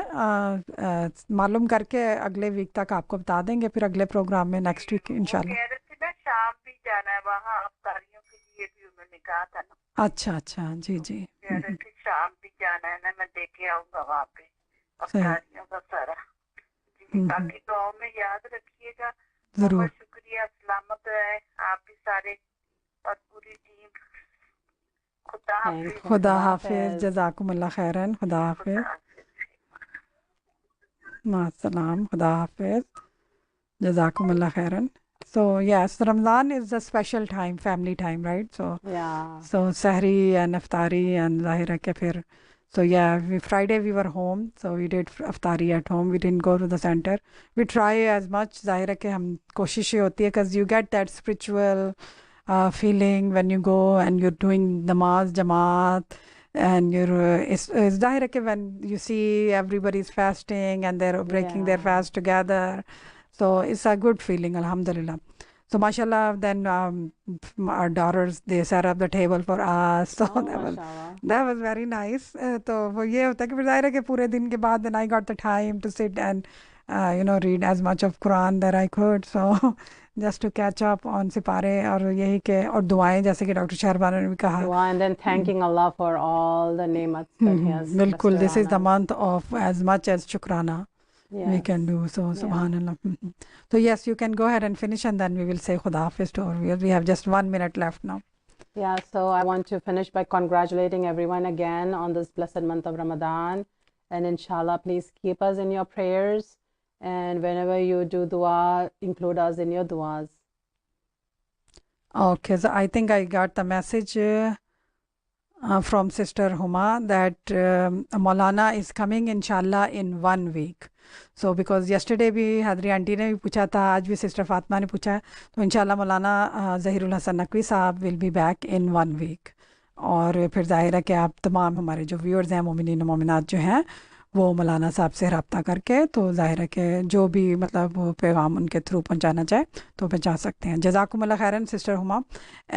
मालूम करके अगले वीक तक आपको बता देंगे, फिर अगले प्रोग्राम में नेक्स्ट वीक वो इंशाल्लाह। कह रहे थे ना शाम भी जाना है वहाँ, अफ्तारियों के लिए भी उन्होंने कहा था ना। अच्छा अच्छा, जी जी। कह रहे थे शाम भी जाना है ना, मैं देखे आऊँगा वहाँ पे सही। अफ्तारियों का सारा। जी, बाकी दुआओं में याद रखिएगा। ज़रूर। बहुत शुक्रिया, सलामत रहे आप भी सारे और पूरी टीम। खुदा हाफिज। खुदा हाफिज। जज़ाकुमुल्लाह खैरन। खुदा हाफिज। मास्सलाम। खुदा हाफिज। Jazakumullah khairan. So yes, Ramadan is a special time, family time, right? So Yeah. so Sahri and Iftari and Zahira ke phir. So yeah, Friday we were home, so we did Iftari at home. We didn't go to the center. We try as much. Zahira ke hum koshish ye hoti hai, because you get that spiritual feeling when you go and you're doing namaz jamaat. And it's zahir hai ki when you see everybody's fasting and they're breaking their fast together, so it's a good feeling, alhamdulillah. So mashallah, then our daughters, they set up the table for us, so that was very nice. तो वो ये होता है कि फिर जाहिर है कि पूरे दिन के बाद then I got the time to sit and read as much of Quran that I could, so just to catch up on सिपारे और यही के और दुआएं, जैसे कि डॉक्टर शेहर बानो ने भी कहा। Dua, and then thanking Allah for all the neemats that He has. बिल्कुल, this is bestowed the on us. month of as much as shukrana we can do. So subhanallah. So yes, you can go ahead and finish, and then we will say Khuda Hafiz to our viewers. We have just 1 minute left now. Yeah, so I want to finish by congratulating everyone again on this blessed month of Ramadan. And inshallah, please keep us in your prayers. And whenever you do dua, include us in your duas. Okay, so I think I got the message from Sister Huma that Maulana is coming inshallah in 1 week. So because yesterday भी हादरी aunty ने भी पूछा था, आज भी sister Fatima ने पूछा है, तो इंशाल्लाह मौलाना ज़हीरुल हसन नकवी साहब will be back in 1 week. और फिर ज़ाहिर है कि आप तमाम हमारे जो व्यूअर्स हैं, मोमिनीन और मोमिनात जो हैं, وہ مولانا صاحب سے رابطہ کر کے تو ظاہر ہے کہ جو بھی مطلب وہ پیغام ان کے تھرو پہنچانا چاہے تو پہنچا سکتے ہیں. جزاکم اللہ خیرن سسٹر ہما,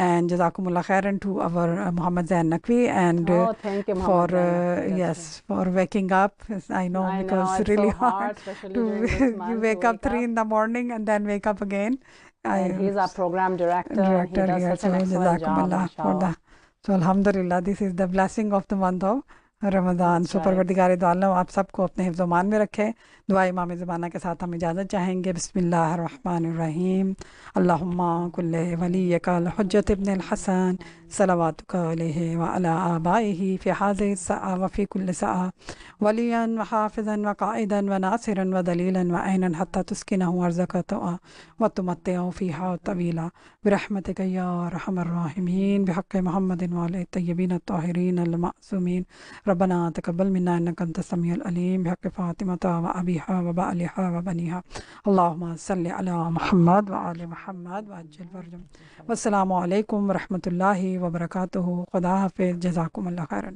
اینڈ جزاکم اللہ خیرن ٹو اور Muhammad Zain Naqvi and Oh, thank you, for Muhammad Zain. yes, for waking up. I know I know because it's really so hard, hard especially to during this you month, wake to up 3 in the morning and then wake up again. And he's our program director, and he Director does here, such so an excellent jazakum job, Allah for mashallah. the. So alhamdulillah, this is the blessing of the month of Ramzan. That's so right. پروردگار دو عالم آپ سب کو اپنے حفظ و امان میں رکھے. دعا امام زمانہ کے ساتھ ہم اجازت چاہیں گے. بسم اللہ الرحمن الرحیم. اللہم کل ولیک الحجت ابن الحسن صلواتک علیہ وعلی آبائہ فی هذه الساعة وفی کل ساعة ولیا وحافظا وقائدا وناصرا ودلیلا وعینا حتى تسکنہ ارضک طوعا وتمتعہ فیہا طویلا برحمتک یا ارحم الراحمین بحق محمد وآلہ الطیبین الطاہرین المعصومین. ربنا تقبل منا انك انت السميع العليم بحق فاطمة وابيها وبعلها وبنيها. اللهم صل على محمد وآل محمد وعجل فرجهم. والسلام علیکم ورحمۃ اللہ وبرکاتہ. خدا حافظ. جزاکم اللہ خیرا.